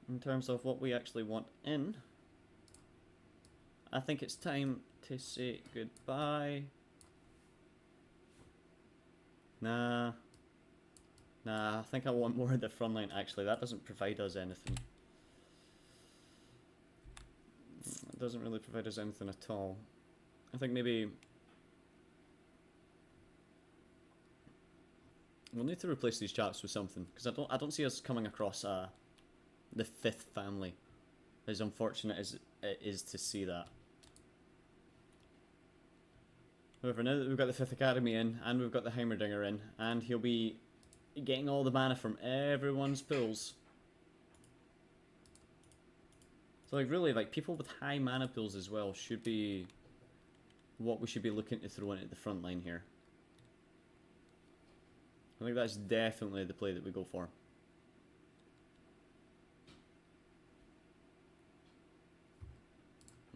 In terms of what we actually want in, I think it's time to say goodbye. Nah, I think I want more of the front line actually. That doesn't provide us anything. It doesn't really provide us anything at all. I think maybe we'll need to replace these chaps with something, because I don't see us coming across the 5th family, as unfortunate as it is to see that. However, now that we've got the 5th Academy in, and we've got the Heimerdinger in, and he'll be getting all the mana from everyone's pools. So like really, like people with high mana pools as well should be what we should be looking to throw into the front line here. I think that's definitely the play that we go for.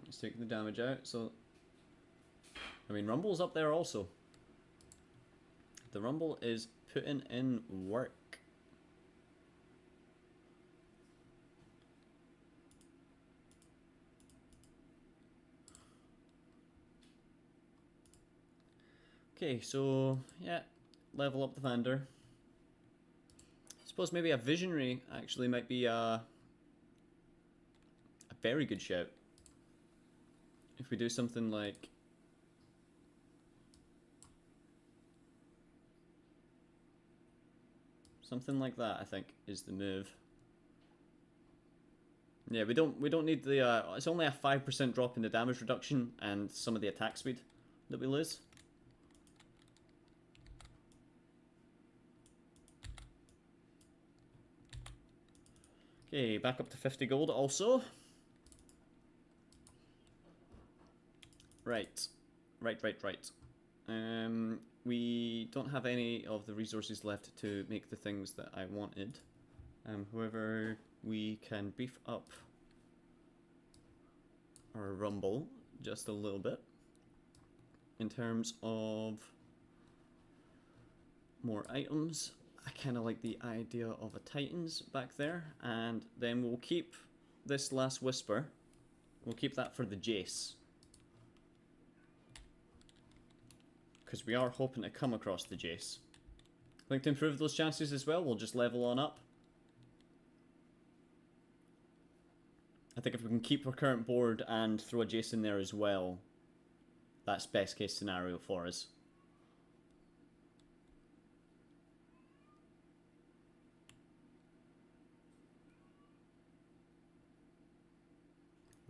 Let's take the damage out. So, I mean, Rumble's up there also. The Rumble is putting in work. Okay, so yeah, level up the Vander. I suppose maybe a Visionary actually might be a very good shout. If we do something like that, I think is the move. Yeah, we don't need the it's only a 5% drop in the damage reduction and some of the attack speed that we lose. Okay, back up to 50 gold also. Right. Right. We don't have any of the resources left to make the things that I wanted. However, we can beef up our rumble just a little bit in terms of more items. I kind of like the idea of a Titans back there, and then we'll keep this last Whisper. We'll keep that for the Jace, because we are hoping to come across the Jace. I think to improve those chances as well, we'll just level on up. I think if we can keep our current board and throw a Jace in there as well, that's best case scenario for us.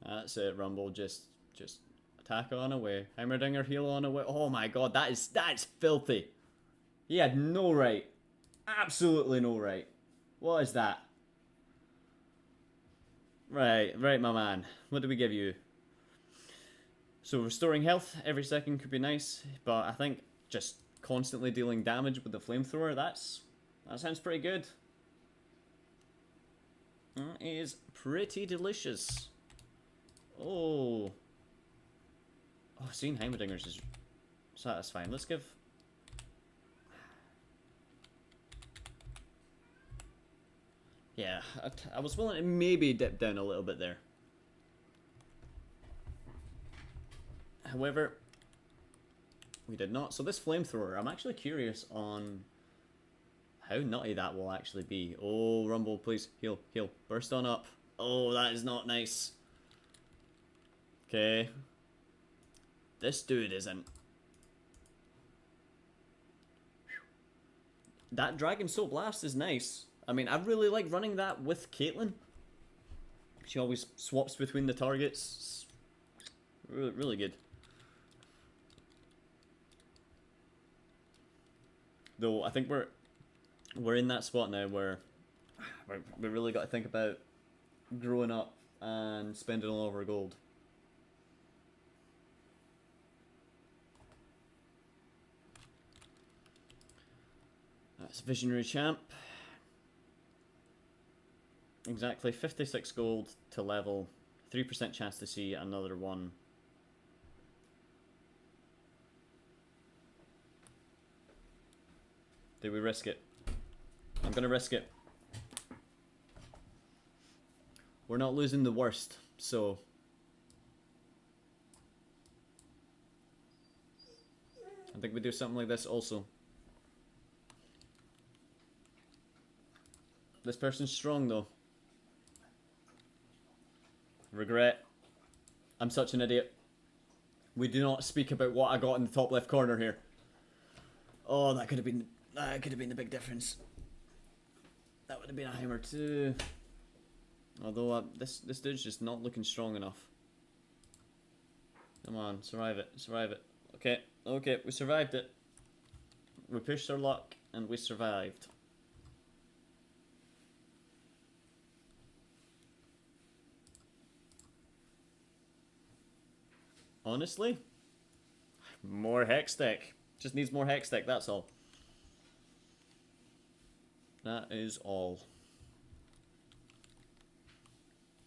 That's it, Rumble. Just attack on away. Heimerdinger, heal on away. Oh my god, that's filthy. He had no right. Absolutely no right. What is that? Right, my man. What do we give you? So restoring health every second could be nice, but I think just constantly dealing damage with the flamethrower, that sounds pretty good. That is pretty delicious. Oh, seeing Heimerdingers is satisfying. Let's give... Yeah, I was willing to maybe dip down a little bit there. However, we did not. So this flamethrower, I'm actually curious on how nutty that will actually be. Oh, Rumble, please, heal. Burst on up. Oh, that is not nice. Okay. This dude isn't. That Dragon Soul Blast is nice. I mean, I really like running that with Caitlyn. She always swaps between the targets. It's really good. Though I think we're in that spot now where we really got to think about growing up and spending all of our gold. That's Visionary Champ. Exactly, 56 gold to level, 3% chance to see another one. Do we risk it? I'm gonna risk it. We're not losing the worst, so... I think we do something like this also. This person's strong though. Regret. I'm such an idiot. We do not speak about what I got in the top left corner here. Oh, that could have been the big difference. That would have been a hammer too. Although this dude's just not looking strong enough. Come on, survive it. Okay, we survived it. We pushed our luck and we survived. Honestly, more Hextech. Just needs more Hextech, that's all. That is all.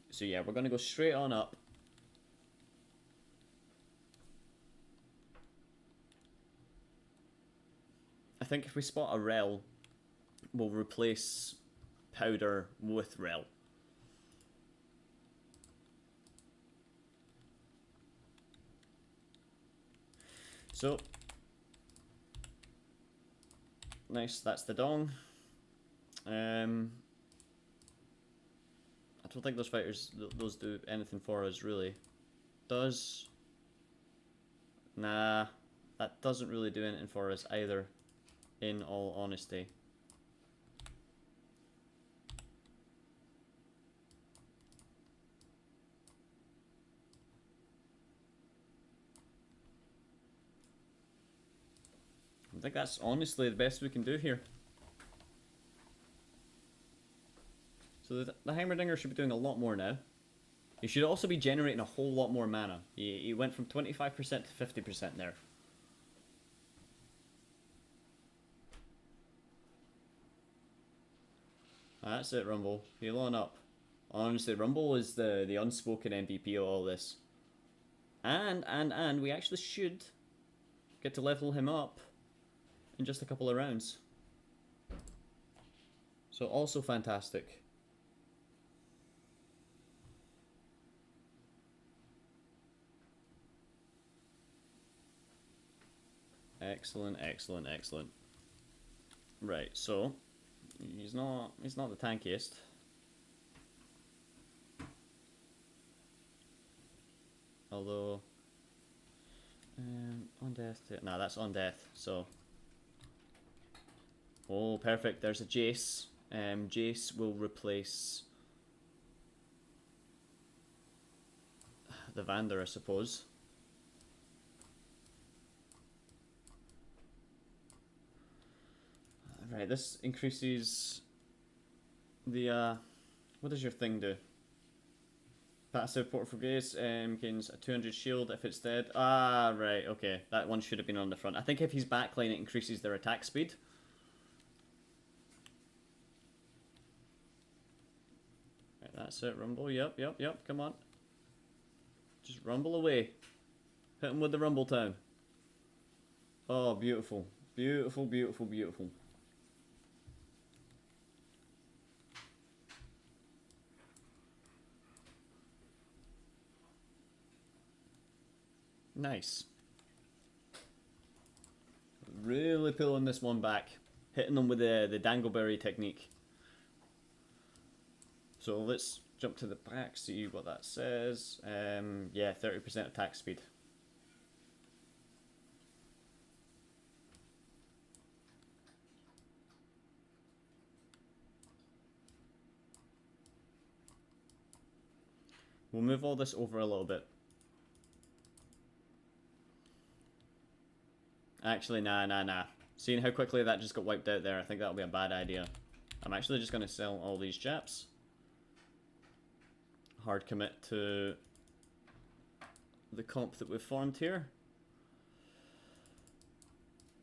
So yeah, we're going to go straight on up. I think if we spot a Rel, we'll replace Powder with Rel. So, nice, that's the Dong. I don't think those fighters, those do anything for us, really. Does... Nah, that doesn't really do anything for us either, in all honesty. I think that's honestly the best we can do here. So the Heimerdinger should be doing a lot more now. He should also be generating a whole lot more mana. He went from 25% to 50% there. That's it, Rumble. Heal on up. Honestly, Rumble is the unspoken MVP of all this. And we actually should get to level him up in just a couple of rounds. So also fantastic. Excellent, excellent, excellent. Right, so he's not the tankiest. Although on death nah, that's on death, so oh perfect, there's a Jace. Jace will replace the Vander, I suppose. Right, this increases the what does your thing do? Passive Port for Grace gains a 200 shield if it's dead. Ah, right, okay. That one should have been on the front. I think if he's backline, it increases their attack speed. Right, that's it, Rumble. Yep, come on. Just rumble away. Hit him with the Rumble Town. Oh, beautiful. Beautiful, beautiful, beautiful. Nice. Really pulling this one back. Hitting them with the Dangleberry technique. So let's jump to the back, see what that says. Yeah, 30% attack speed. We'll move all this over a little bit. Actually, nah. Seeing how quickly that just got wiped out there, I think that'll be a bad idea. I'm actually just going to sell all these chaps. Hard commit to the comp that we've formed here.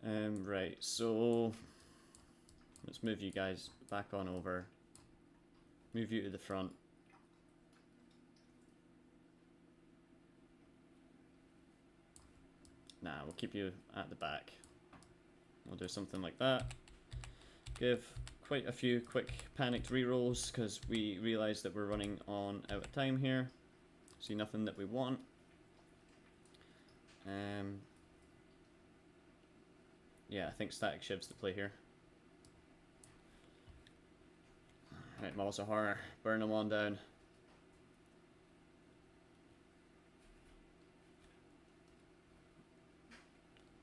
Right, so let's move you guys back on over. Move you to the front. Nah, we'll keep you at the back. We'll do something like that. Give quite a few quick panicked rerolls because we realise that we're running on out of time here. See nothing that we want. Yeah, I think Static Shiv's the play here. Right, Malls of Horror, burn them on down.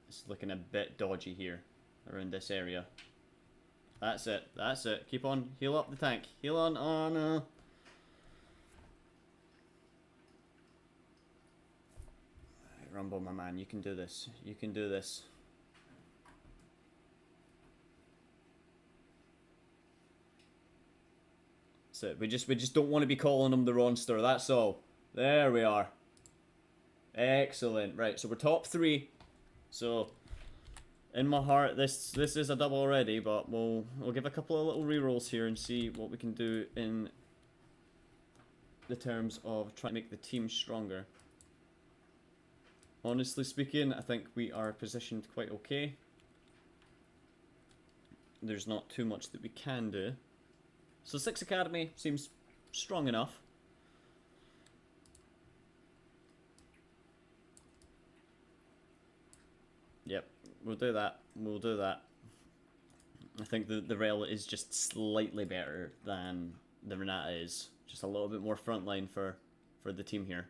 It's looking a bit dodgy here around this area. That's it, that's it. Keep on, heal up the tank. Heal on, oh no. Right, Rumble, my man, you can do this. You can do this. That's it. We just don't want to be calling them the Ronster, that's all. There we are. Excellent. Right, so we're top 3. So, in my heart, this is a double already, but we'll give a couple of little rerolls here and see what we can do in the terms of trying to make the team stronger. Honestly speaking, I think we are positioned quite okay. There's not too much that we can do. So 6 Academy seems strong enough. Yep, we'll do that. We'll do that. I think the rail is just slightly better than the Renata is. Just a little bit more frontline for the team here.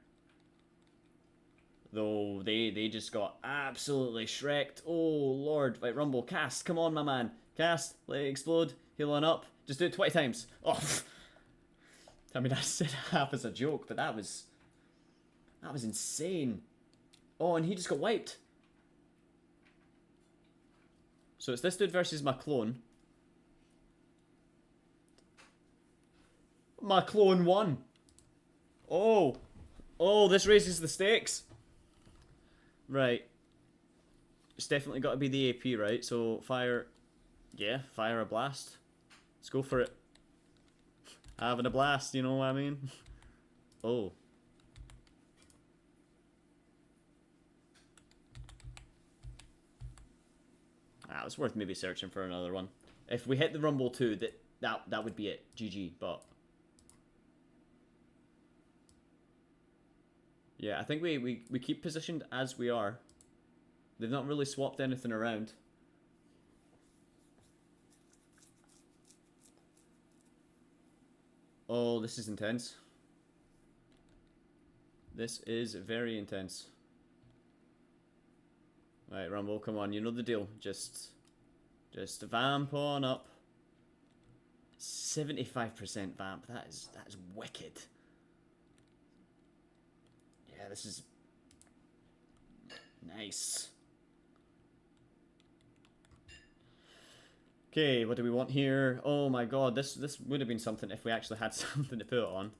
Though they just got absolutely shreked. Oh lord. Right, Rumble, cast. Come on, my man. Cast. Let it explode. Heal on up. Just do it 20 times. Oh. I mean, I said half as a joke, but that was insane. Oh, and he just got wiped. So it's this dude versus my clone. My clone won. Oh. Oh, this raises the stakes. Right. It's definitely got to be the AP, right? So fire... Yeah, fire a blast. Let's go for it. Having a blast, you know what I mean? Oh. Ah, it's worth maybe searching for another one. If we hit the Rumble 2, that would be it. GG, but... Yeah, I think we keep positioned as we are. They've not really swapped anything around. Oh, this is intense. This is very intense. Right, Rumble, come on, you know the deal. Just vamp on up. 75% vamp. That is wicked. Yeah, this is nice. Okay, what do we want here? Oh my god, this would have been something if we actually had something to put it on.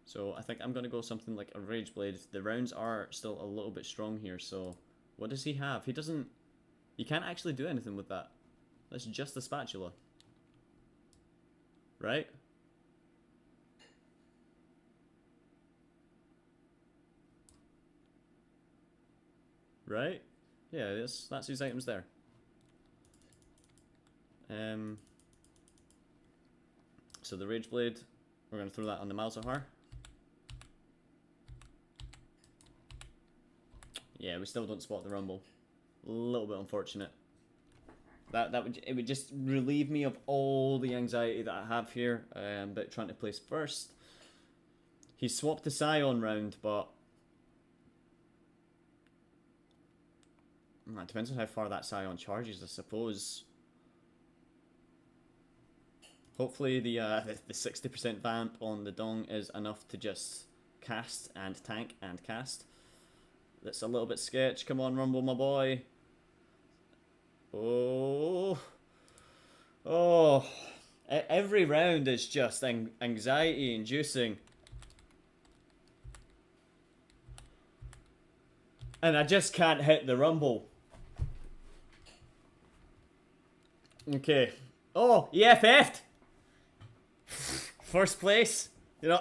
So I think I'm going to go something like a Rage Blade. The rounds are still a little bit strong here, so... What does he have? He doesn't... You can't actually do anything with that. That's just the spatula. Right? Right? Yeah, that's his items there. So the Rage Blade, we're going to throw that on the Malzahar. Yeah, we still don't spot the Rumble. A little bit unfortunate. It would just relieve me of all the anxiety that I have here about trying to place first. He swapped the Scion round, but it depends on how far that Scion charges, I suppose. Hopefully the 60% vamp on the Dong is enough to just cast and tank and cast. That's a little bit sketch. Come on, Rumble, my boy. Oh. Oh. Every round is just anxiety inducing. And I just can't hit the Rumble. Okay. Oh, EFF'd! First place. You know,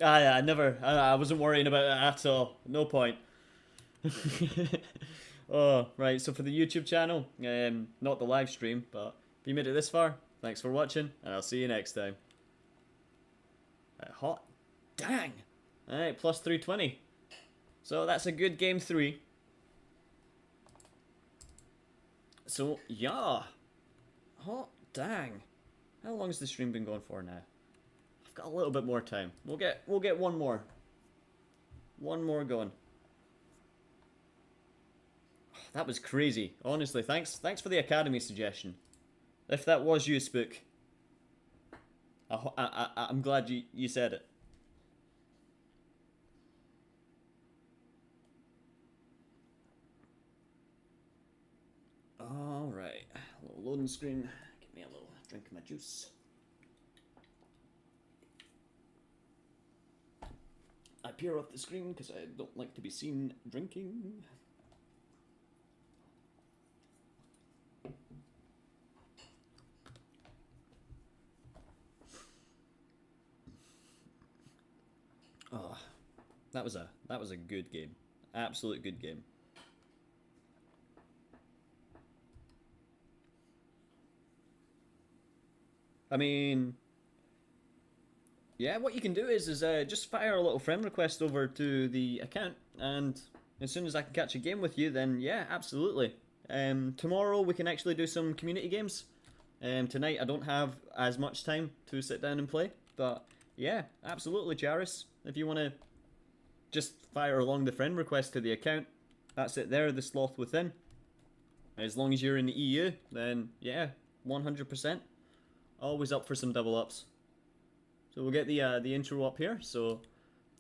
I wasn't worrying about it at all. No point. Oh, right, so for the YouTube channel, not the live stream, but if you made it this far, thanks for watching, and I'll see you next time. Hot dang! Alright, plus 320. So that's a good game 3. So, yeah. Hot dang. How long has the stream been going for now? I've got a little bit more time. We'll get one more. One more going. That was crazy. Honestly, thanks for the Academy suggestion. If that was you, Spook. I'm glad you said it. Alright. A little loading screen. Give me a little drink of my juice. I peer off the screen because I don't like to be seen drinking. Oh, that was a good game. Absolute good game. I mean, yeah, what you can do is just fire a little friend request over to the account, and as soon as I can catch a game with you, then yeah, absolutely. Tomorrow we can actually do some community games. Tonight I don't have as much time to sit down and play, but yeah, absolutely, Charis. If you want to just fire along the friend request to the account, that's it there, the sloth within. As long as you're in the EU, then yeah, 100%. Always up for some double ups. So we'll get the intro up here. So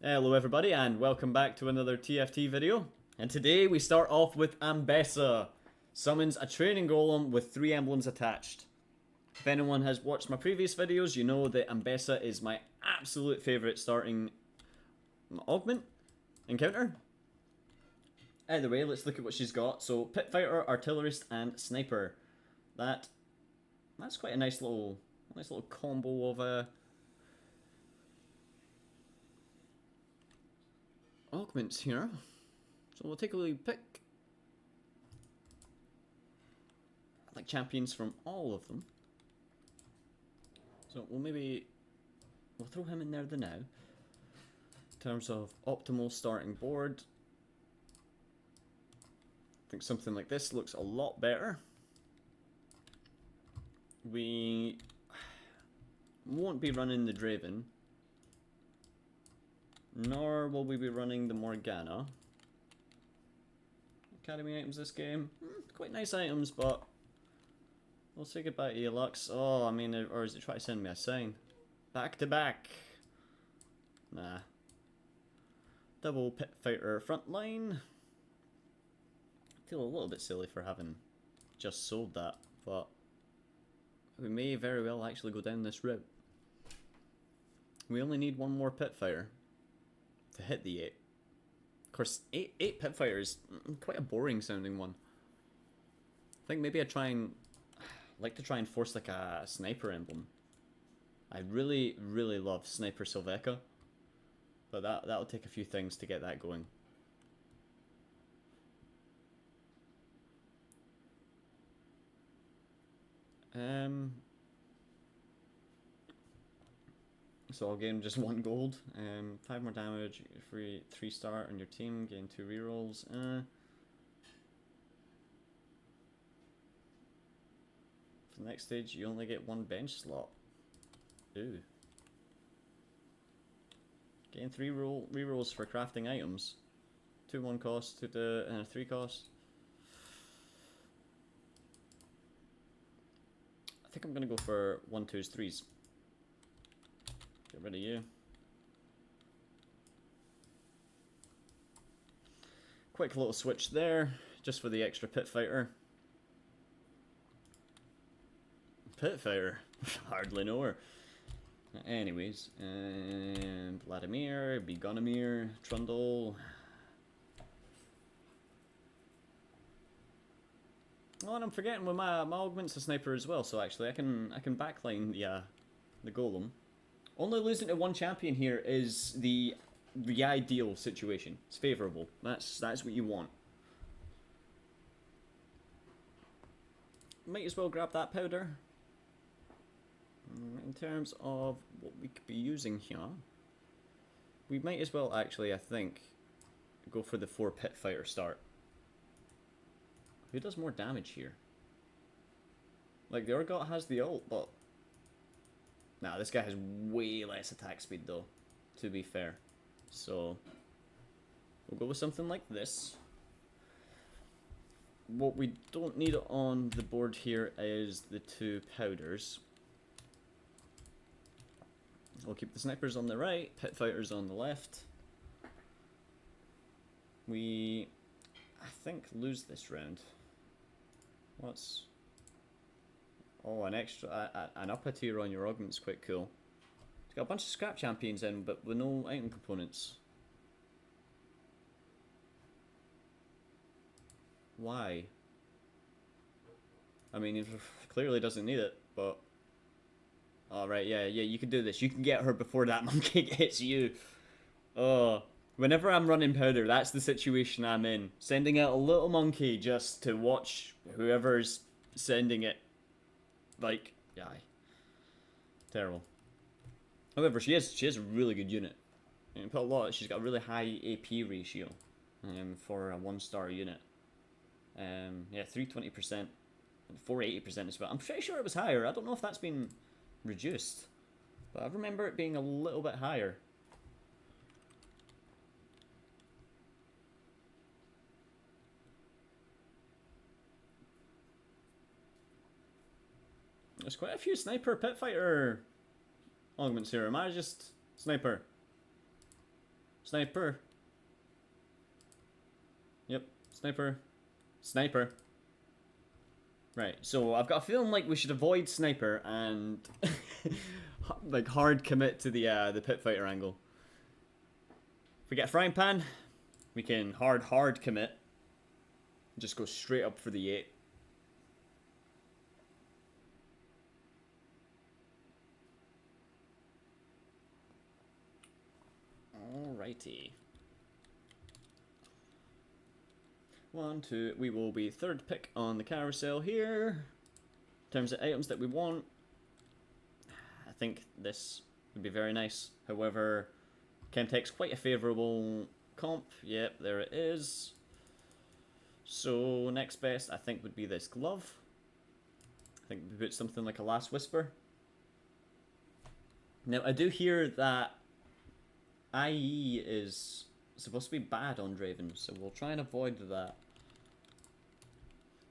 hello everybody and welcome back to another TFT video. And today we start off with Ambessa. Summons a training golem with 3 emblems attached. If anyone has watched my previous videos, you know that Ambessa is my absolute favourite starting augment encounter. Either way, let's look at what she's got. So, Pit Fighter, Artillerist, and Sniper. That's quite a nice little combo of augments here. So we'll take a little pick. I like champions from all of them. So we'll throw him in there now. In terms of optimal starting board, I think something like this looks a lot better. We won't be running the Draven, nor will we be running the Morgana. Academy items this game, quite nice items, but we'll say goodbye to you, Lux. Oh, I mean, or is it trying to send me a sign? Back to back. Nah. Double Pit Fighter frontline. I feel a little bit silly for having just sold that, but we may very well actually go down this route. We only need one more Pit Fighter to hit the 8. Of course, 8 Pit Fighters, quite a boring sounding one. I think maybe I'd like to try and force like a Sniper emblem. I really, really love Sniper Sylveka, but that'll take a few things to get that going. So I'll gain just 1 gold, 5 more damage, free 3-star on your team, gain 2 rerolls. For the next stage, you only get 1 bench slot. Ooh. Gain 3 rerolls for crafting items. 2 1 cost, 2 and a 3 cost. I think I'm gonna go for 1 2s 3s. Get rid of you. Quick little switch there, just for the extra Pit Fighter. Pit Fighter? Hardly know her. Anyways, Vladimir, Begonomir, Trundle. Oh, and I'm forgetting with my augment's a sniper as well, so actually I can backline the golem. Only losing to 1 champion here is the ideal situation. It's favourable. That's what you want. Might as well grab that powder. In terms of what we could be using here, we might as well actually, I think, go for the 4 Pit Fighter start. Who does more damage here? Like, the Urgot has the ult, but nah, this guy has way less attack speed though, to be fair. So we'll go with something like this. What we don't need on the board here is the 2 powders. We'll keep the snipers on the right, Pit Fighters on the left. We, I think, lose this round. What's... Oh, an upper tier on your augment's quite cool. It's got a bunch of scrap champions in, but with no item components. Why? I mean, it clearly doesn't need it, but... Alright, yeah, you can do this. You can get her before that monkey gets you. Oh, whenever I'm running powder, that's the situation I'm in. Sending out a little monkey just to watch whoever's sending it. Like, yeah. Terrible. However, she has a really good unit. She's got a really high AP ratio for a 1-star unit. Yeah, 320%, and 480% as well. I'm pretty sure it was higher. I don't know if that's been reduced, but I remember it being a little bit higher. There's quite a few sniper Pit Fighter augments here. Am I just sniper? Sniper. Yep, sniper. Sniper. Right, so I've got a feeling like we should avoid sniper and like hard commit to the pit fighter angle. If we get a frying pan, we can hard commit. Just go straight up for the 8. Alrighty. 1, 2, we will be third pick on the carousel here. In terms of items that we want, I think this would be very nice. However, Chemtech's quite a favourable comp. Yep, there it is. So next best, I think, would be this glove. I think we put something like a Last Whisper. Now, I do hear that IE is supposed to be bad on Draven, so we'll try and avoid that.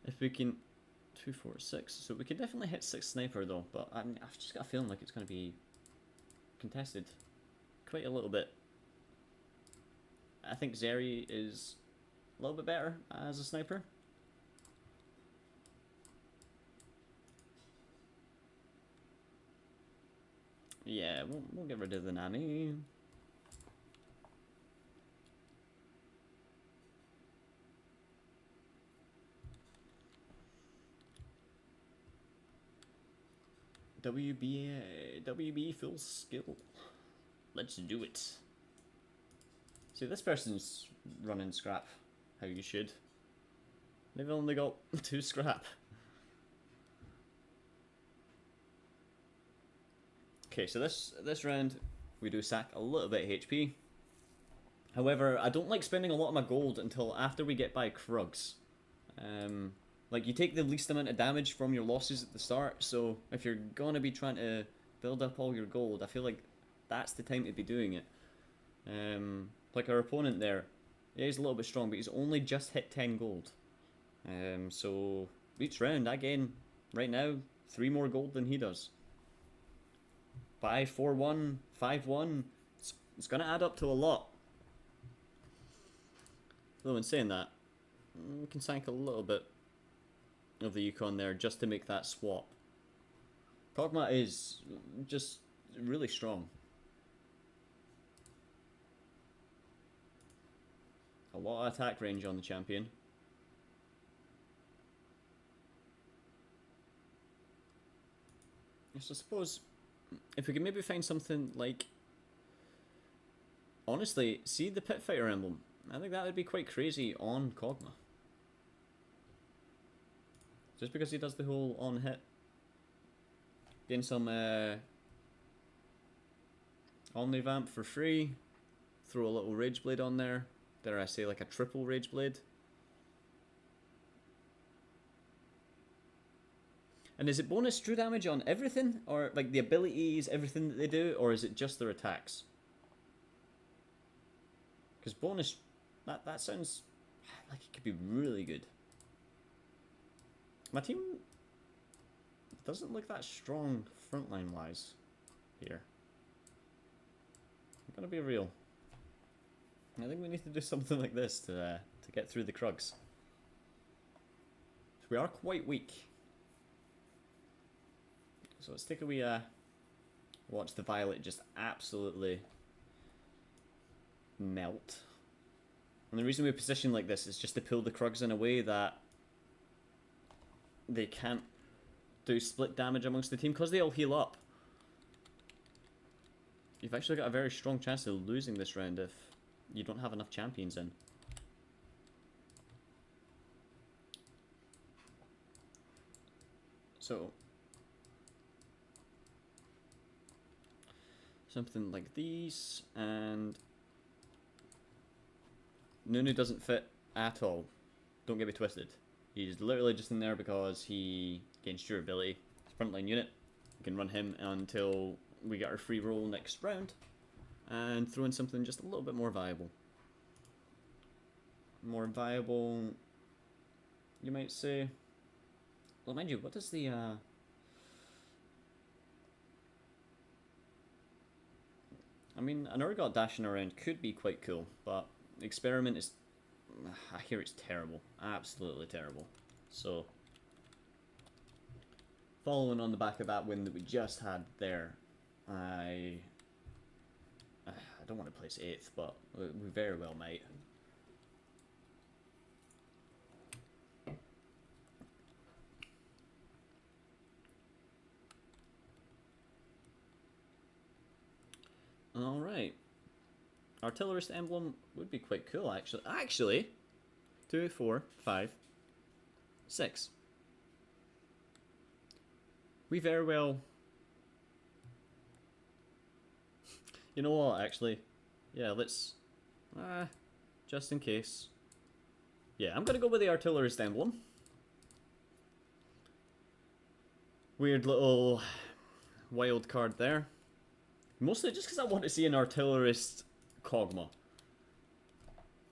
If we can... 2, 4, 6. So we can definitely hit 6 sniper though, but I've just got a feeling like it's going to be contested quite a little bit. I think Zeri is a little bit better as a sniper. Yeah, we'll get rid of the Nami. WB full skill. Let's do it. See, this person's running scrap how you should. They've only got 2 scrap. Okay, so this round we do sack a little bit of HP. However, I don't like spending a lot of my gold until after we get by Krugs. Like, you take the least amount of damage from your losses at the start, so if you're gonna be trying to build up all your gold, I feel like that's the time to be doing it. Like our opponent there, yeah, he's a little bit strong, but he's only just hit 10 gold. So each round I gain, right now, 3 more gold than he does. 5, 4, 1, 5, 1, it's gonna add up to a lot. Though in saying that, we can sank a little bit of the Yukon there just to make that swap. Kog'Maw is just really strong. A lot of attack range on the champion. So I suppose if we could maybe find something like... Honestly, see the Pit Fighter emblem. I think that would be quite crazy on Kog'Maw. Just because he does the whole on hit. Gain some Omnivamp for free. Throw a little Rage Blade on there. Dare I say, like a triple Rage Blade. And is it bonus true damage on everything? Or like the abilities, everything that they do? Or is it just their attacks? Because bonus, that sounds like it could be really good. My team doesn't look that strong frontline wise here. I'm gonna be real. I think we need to do something like this to get through the Krugs. So we are quite weak. So let's take a wee watch the Violet just absolutely melt. And the reason we position like this is just to pull the Krugs in a way that they can't do split damage amongst the team because they all heal up. You've actually got a very strong chance of losing this round if you don't have enough champions in. So something like these, and Nunu doesn't fit at all. Don't get me twisted. He's literally just in there because he gains durability. It's a frontline unit. We can run him until we get our free roll next round. And throw in something just a little bit more viable. More viable, you might say. Well, mind you, what does the... I mean, an Urgot dashing around could be quite cool, but Experiment is... I hear it's terrible. Absolutely terrible. So, following on the back of that win that we just had there, I don't want to place 8th, but we very well might. Alright. Artillerist emblem would be quite cool, actually. Actually, 2, 4, 5, 6. We very well... You know what, actually? Yeah, let's... just in case. Yeah, I'm gonna go with the Artillerist emblem. Weird little wild card there. Mostly just because I want to see an Artillerist Kog'Maw.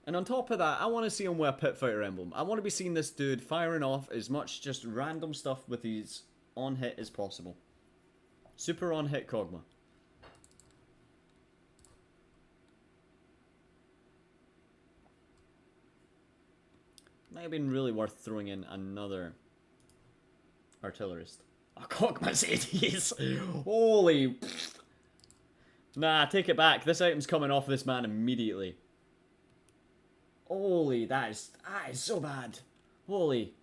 And on top of that, I want to see him with a Pit Fighter emblem. I want to be seeing this dude firing off as much just random stuff with his on-hit as possible. Super on-hit Kog'Maw. Might have been really worth throwing in another Artillerist. Oh, Kog'Maw's 80s! Holy... Nah, take it back. This item's coming off this man immediately. Holy, that is so bad. Holy.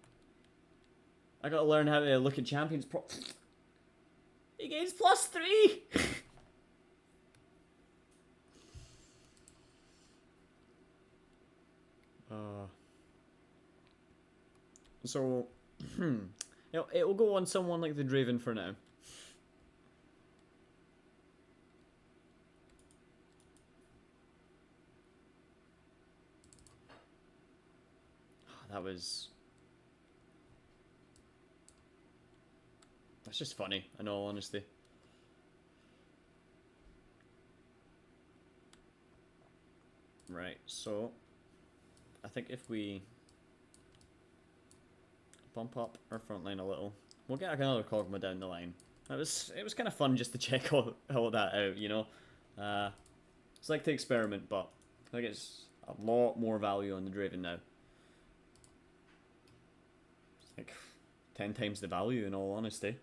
I gotta learn how to look at champions pro... He gains +3! So, it will go on someone like the Draven for now. That's just funny, in all honesty. Right, so I think if we bump up our front line a little, we'll get another Kog'Maw down the line. It was kind of fun just to check all that out, you know. It's like to experiment, but I think it's a lot more value on the Draven now. It's like 10 times the value, in all honesty.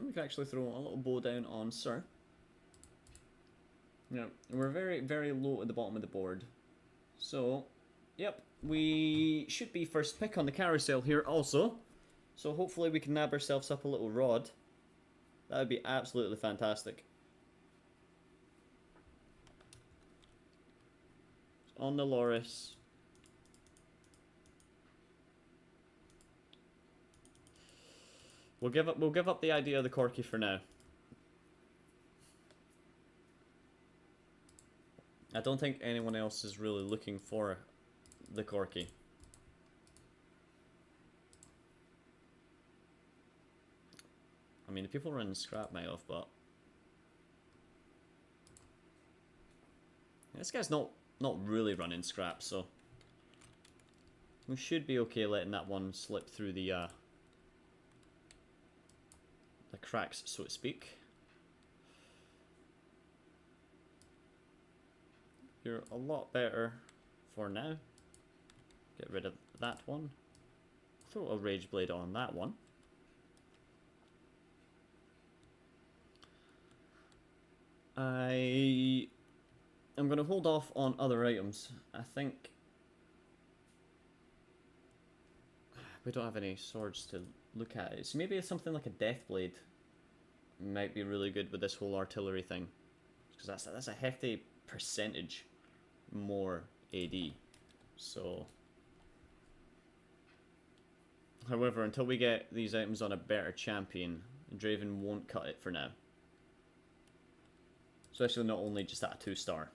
We can actually throw a little bow down on Sir. Yeah, we're very, very low at the bottom of the board. So, yep, we should be first pick on the carousel here also. So hopefully we can nab ourselves up a little rod. That would be absolutely fantastic. On the Loris. We'll give up the idea of the Corki for now. I don't think anyone else is really looking for the Corki. I mean, the people running scrap might have, but this guy's not really running scrap, so we should be okay letting that one slip through the cracks, so to speak. You're a lot better for now. Get rid of that one. Throw a Rage Blade on that one. I'm going to hold off on other items. I think we don't have any swords to look at. So maybe something like a Death Blade might be really good with this whole artillery thing, because that's a hefty percentage more AD. So, however, until we get these items on a better champion, Draven won't cut it for now. Especially not only just at a 2-star.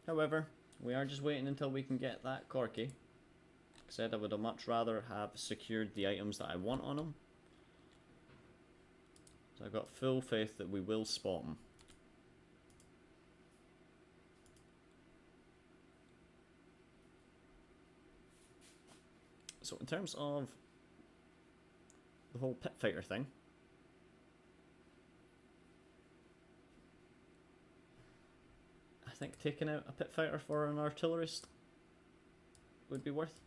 However, we are just waiting until we can get that Corki. Like I said, I would have much rather have secured the items that I want on him. So I've got full faith that we will spot him. So in terms of the whole pit fighter thing, think taking out a pit fighter for an artillerist would be worth.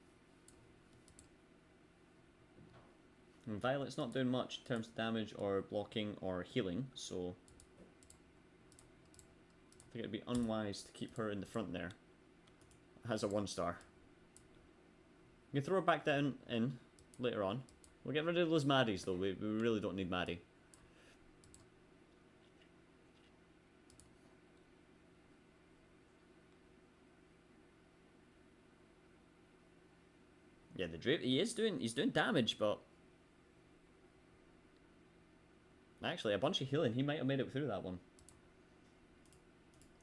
And Violet's not doing much in terms of damage or blocking or healing, so I think it'd be unwise to keep her in the front there. It has a 1-star. You can throw her back down in later on. We'll get rid of those Maddies though, we really don't need Maddie. Yeah, the Drape, he's doing damage, but actually a bunch of healing, he might have made it through that one.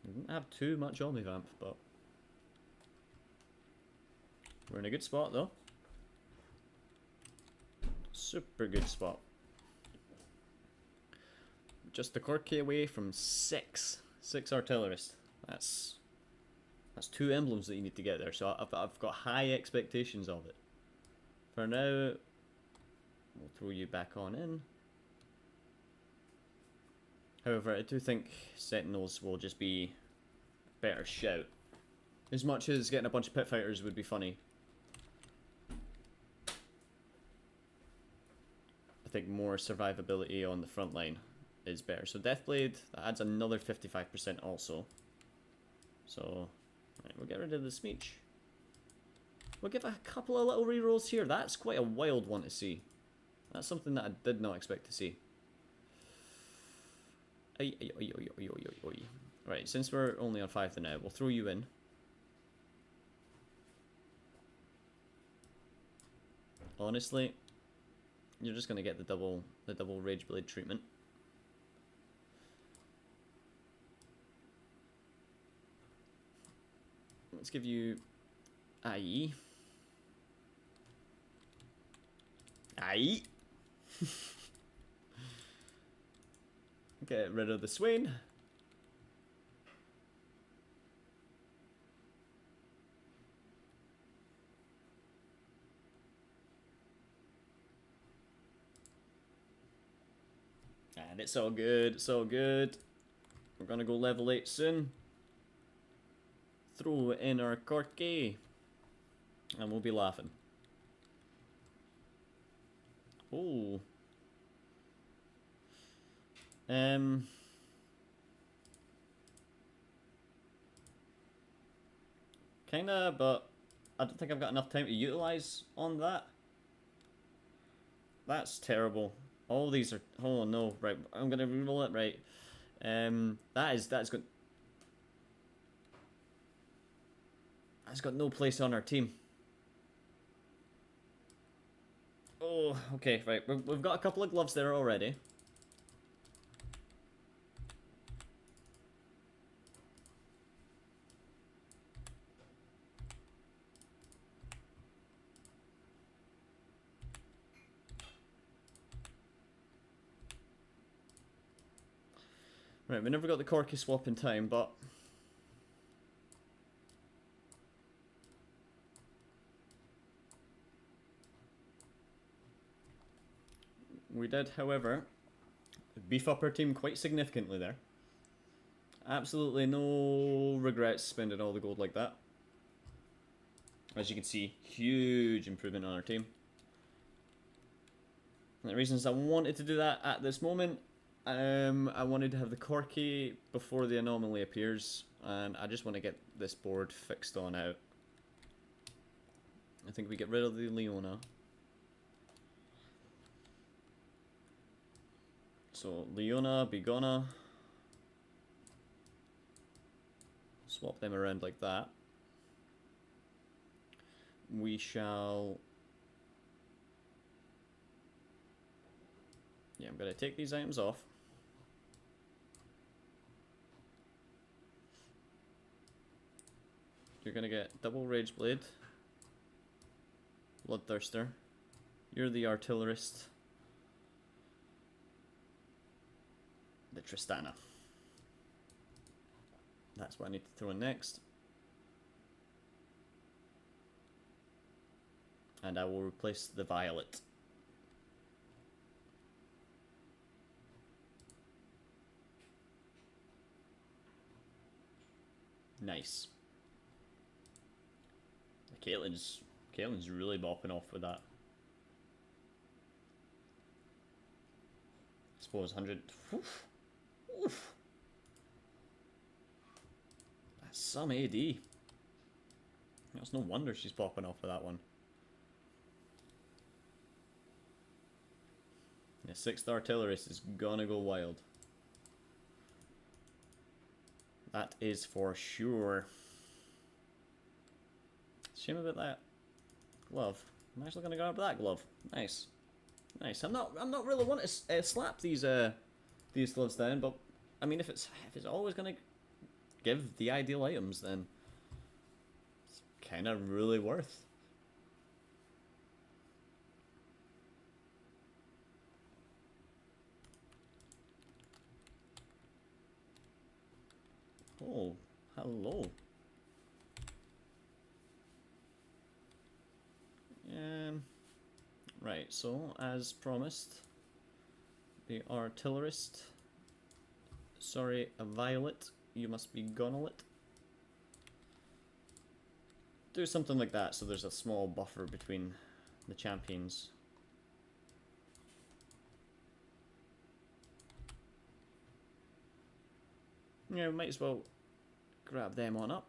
He didn't have too much Omnivamp, but we're in a good spot though. Super good spot. Just the Corki away from 6 artillerists. That's 2 emblems that you need to get there, so I've got high expectations of it. For now, we'll throw you back on in. However, I do think Sentinels will just be a better shout. As much as getting a bunch of pit fighters would be funny, I think more survivability on the front line is better. So Deathblade, that adds another 55% also. So, right, we'll get rid of the Smeech. We'll give a couple of little rerolls here. That's quite a wild one to see. That's something that I did not expect to see. Right, since we're only on 5 now, we'll throw you in. Honestly, you're just gonna get the double Rage Blade treatment. Let's give you IE. Get rid of the Swain. And it's all good, it's all good. We're gonna go level 8 soon. Throw in our Corki. And we'll be laughing. Oh. Kinda, but I don't think I've got enough time to utilize on that. That's terrible. All these are, oh no, right, I'm gonna reroll it, right. That's got no place on our team. Oh, okay, right, we've got a couple of gloves there already. Right, we never got the Corki swap in time, but we did, however, beef up our team quite significantly there. Absolutely no regrets spending all the gold like that. As you can see, huge improvement on our team. And the reasons I wanted to do that at this moment, I wanted to have the Corki before the anomaly appears, and I just want to get this board fixed on out. I think we get rid of the Leona. So Leona, Bigona. Swap them around like that. We shall... Yeah, I'm going to take these items off. You're going to get double Rage Blade. Bloodthirster. You're the Artillerist. The Tristana. That's what I need to throw in next. And I will replace the Violet. Nice. Caitlin's really bopping off with that. I suppose 100. Oof. Oof. That's some AD. It's no wonder she's popping off with that one. The 6th artillerist is gonna go wild. That is for sure. Shame about that glove. I'm actually gonna go for that glove. Nice, nice. I'm not really wanting to slap these gloves down, but I mean, if it's always gonna give the ideal items, then it's kind of really worth. Oh, hello. Right, so as promised, the artillerist. Sorry, a violet. You must be Gonelet. Do something like that so there's a small buffer between the champions. Yeah, we might as well grab them on up.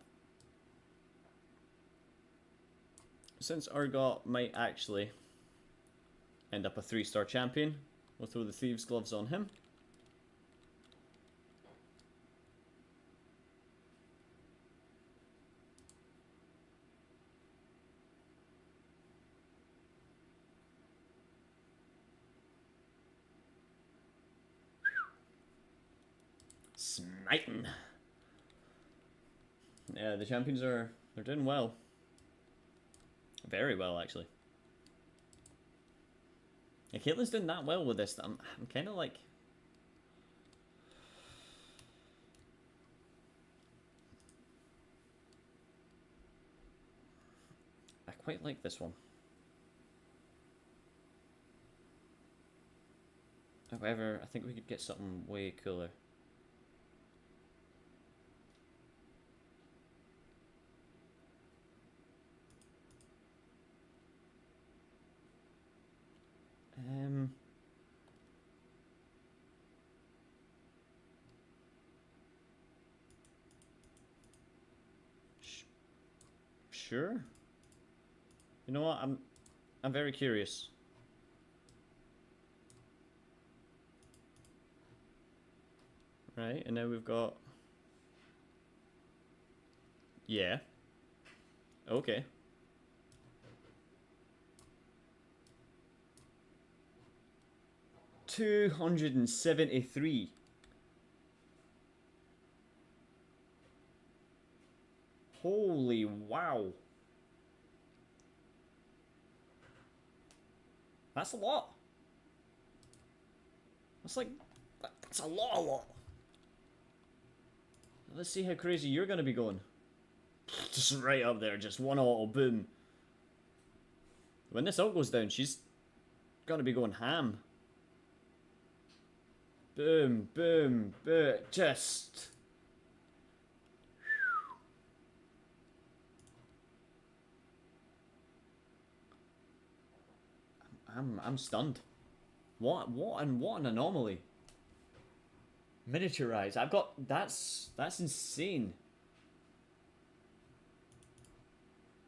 Since Urgot might actually end up a 3-star champion, we'll throw the Thieves' Gloves on him. Smiting. Yeah, the champions they're doing well. Very well, actually. Yeah, Caitlin's doing that well with this that I'm kind of like... I quite like this one. However, I think we could get something way cooler. Sure. You know what? I'm very curious. Right, and now we've got... Yeah. Okay. $273. Holy wow. That's a lot. That's like... That's a lot. Let's see how crazy you're gonna be going. Just right up there, just one auto, boom. When this ult goes down, she's gonna be going ham. Boom, boom, boom, just... I'm stunned. What an anomaly. Miniaturize. I've got that's insane.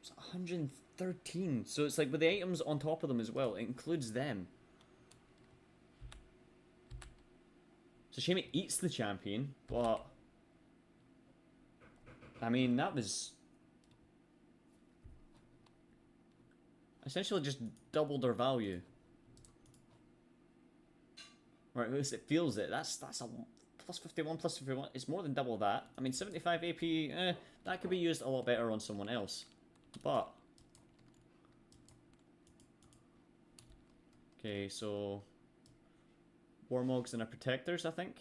It's 113. So it's like with the items on top of them as well. It includes them. So shame it eats the champion, but I mean that was essentially just doubled their value. Right, at least it feels it. That's a plus 51, plus 51. It's more than double that. I mean, 75 AP, that could be used a lot better on someone else. But... Okay, so... Warmogs and a Protectors, I think.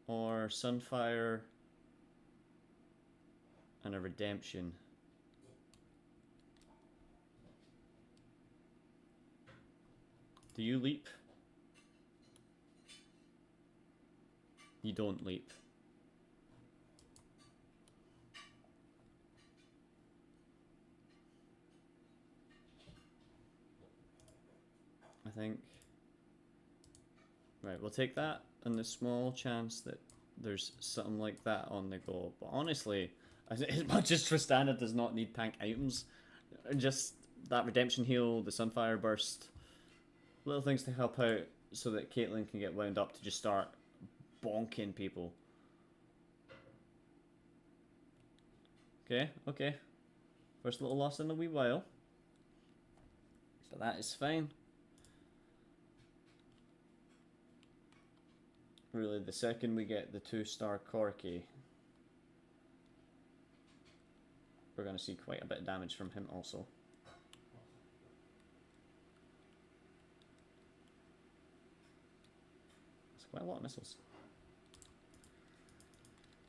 Or Sunfire and a Redemption. Do you leap? You don't leap. I think. Right, we'll take that and the small chance that there's something like that on the go. But honestly, as much as Tristana does not need tank items, just that Redemption Heal, the Sunfire Burst, little things to help out so that Caitlyn can get wound up to just start bonking people. Okay, okay. First little loss in a wee while. But that is fine. Really, the second we get the 2-star Corki, we're going to see quite a bit of damage from him also. That's quite a lot of missiles.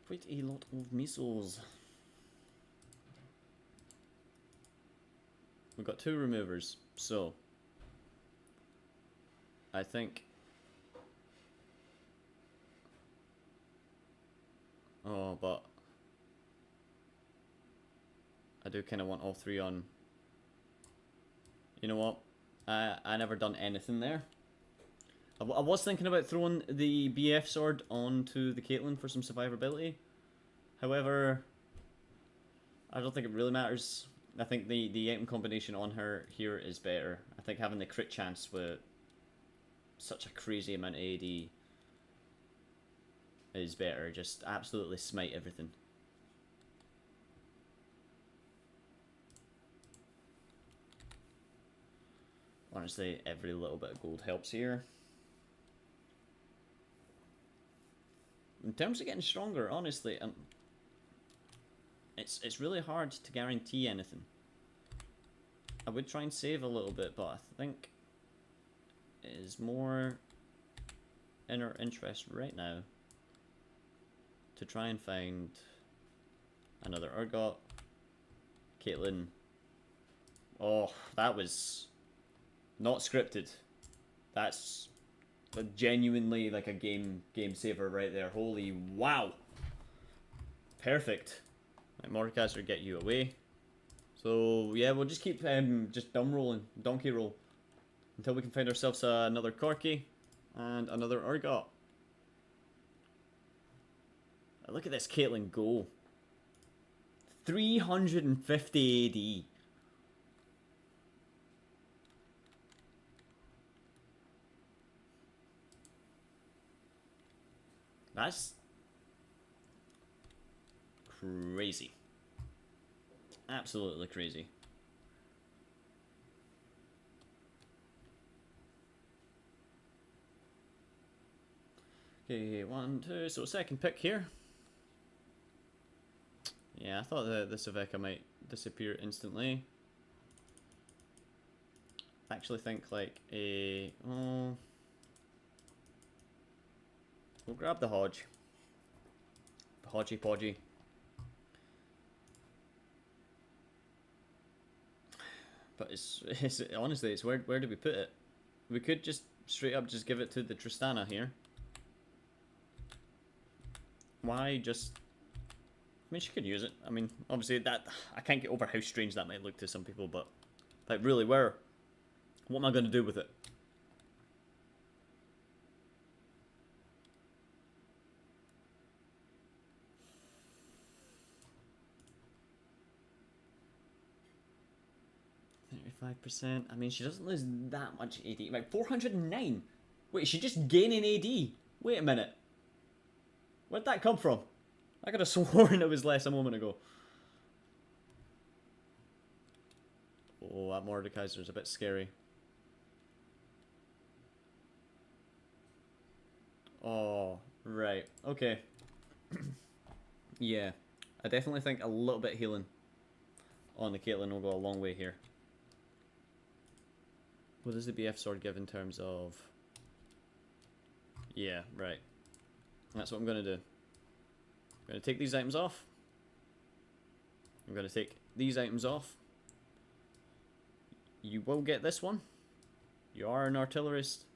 Quite a lot of missiles. We've got 2 removers, so I think... Oh, but I do kind of want all 3 on. You know what? I never done anything there. I was thinking about throwing the BF sword onto the Caitlyn for some survivability. However, I don't think it really matters. I think the item combination on her here is better. I think having the crit chance with such a crazy amount of AD is better. Just absolutely smite everything. Honestly, every little bit of gold helps here. In terms of getting stronger, honestly, it's really hard to guarantee anything. I would try and save a little bit, but I think it is more in our interest right now to try and find another Urgot. Caitlyn. Oh, that was not scripted. That's genuinely like a game saver right there. Holy wow. Perfect. Right, Mordekaiser, get you away. So yeah, we'll just keep just dumb rolling, donkey roll, until we can find ourselves another Corki and another Urgot. Look at this Caitlyn go. 350 AD. That's crazy. Absolutely crazy. Okay, 1, 2. So second pick here. Yeah, I thought the Saveka might disappear instantly. I actually think like a... Oh, we'll grab the Hodge. The Hodgy Podgy. But it's honestly, it's where do we put it? We could just straight up just give it to the Tristana here. Why just... I mean, she could use it. I mean, obviously that... I can't get over how strange that might look to some people, but... Like, really, where... What am I going to do with it? %. I mean, she doesn't lose that much AD. Like, 409! Wait, is she just gaining AD? Wait a minute. Where'd that come from? I could have sworn it was less a moment ago. Oh, that Mordekaiser is a bit scary. Oh, right. Okay. Yeah. I definitely think a little bit healing on the Caitlyn will go a long way here. What does the BF sword give in terms of... Yeah, right. That's what I'm going to do. I'm going to take these items off. I'm going to take these items off. You will get this one. You are an artillerist,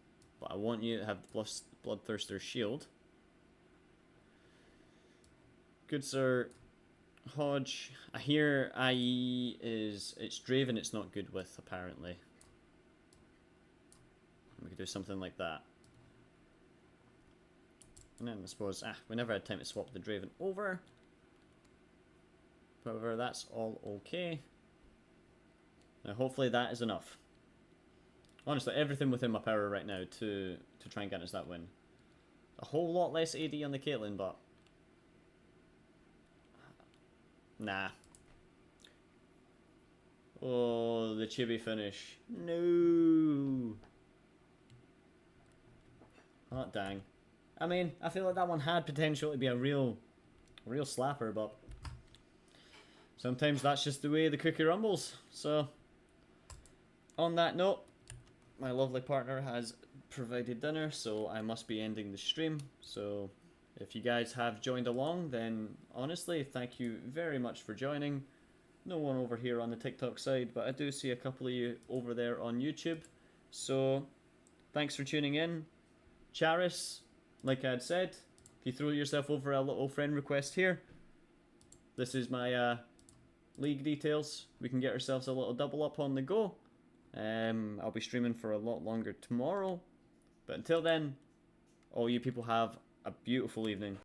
but I want you to have the Bloodthirster's shield. Good sir. Hodge. I hear IE is... It's Draven it's not good with, apparently. We could do something like that. And then I suppose, we never had time to swap the Draven over. However, that's all okay. Now hopefully that is enough. Honestly, everything within my power right now to try and get us that win. A whole lot less AD on the Caitlyn, but... Nah. Oh, the chibi finish. No! Hot dang. I mean, I feel like that one had potential to be a real slapper, but... Sometimes that's just the way the cookie rumbles. So, on that note, my lovely partner has provided dinner, so I must be ending the stream. So, if you guys have joined along, then honestly, thank you very much for joining. No one over here on the TikTok side, but I do see a couple of you over there on YouTube. So, thanks for tuning in. Charis, like I had said, if you throw yourself over a little friend request here, this is my league details. We can get ourselves a little double up on the go. I'll be streaming for a lot longer tomorrow. But until then, all you people have a beautiful evening.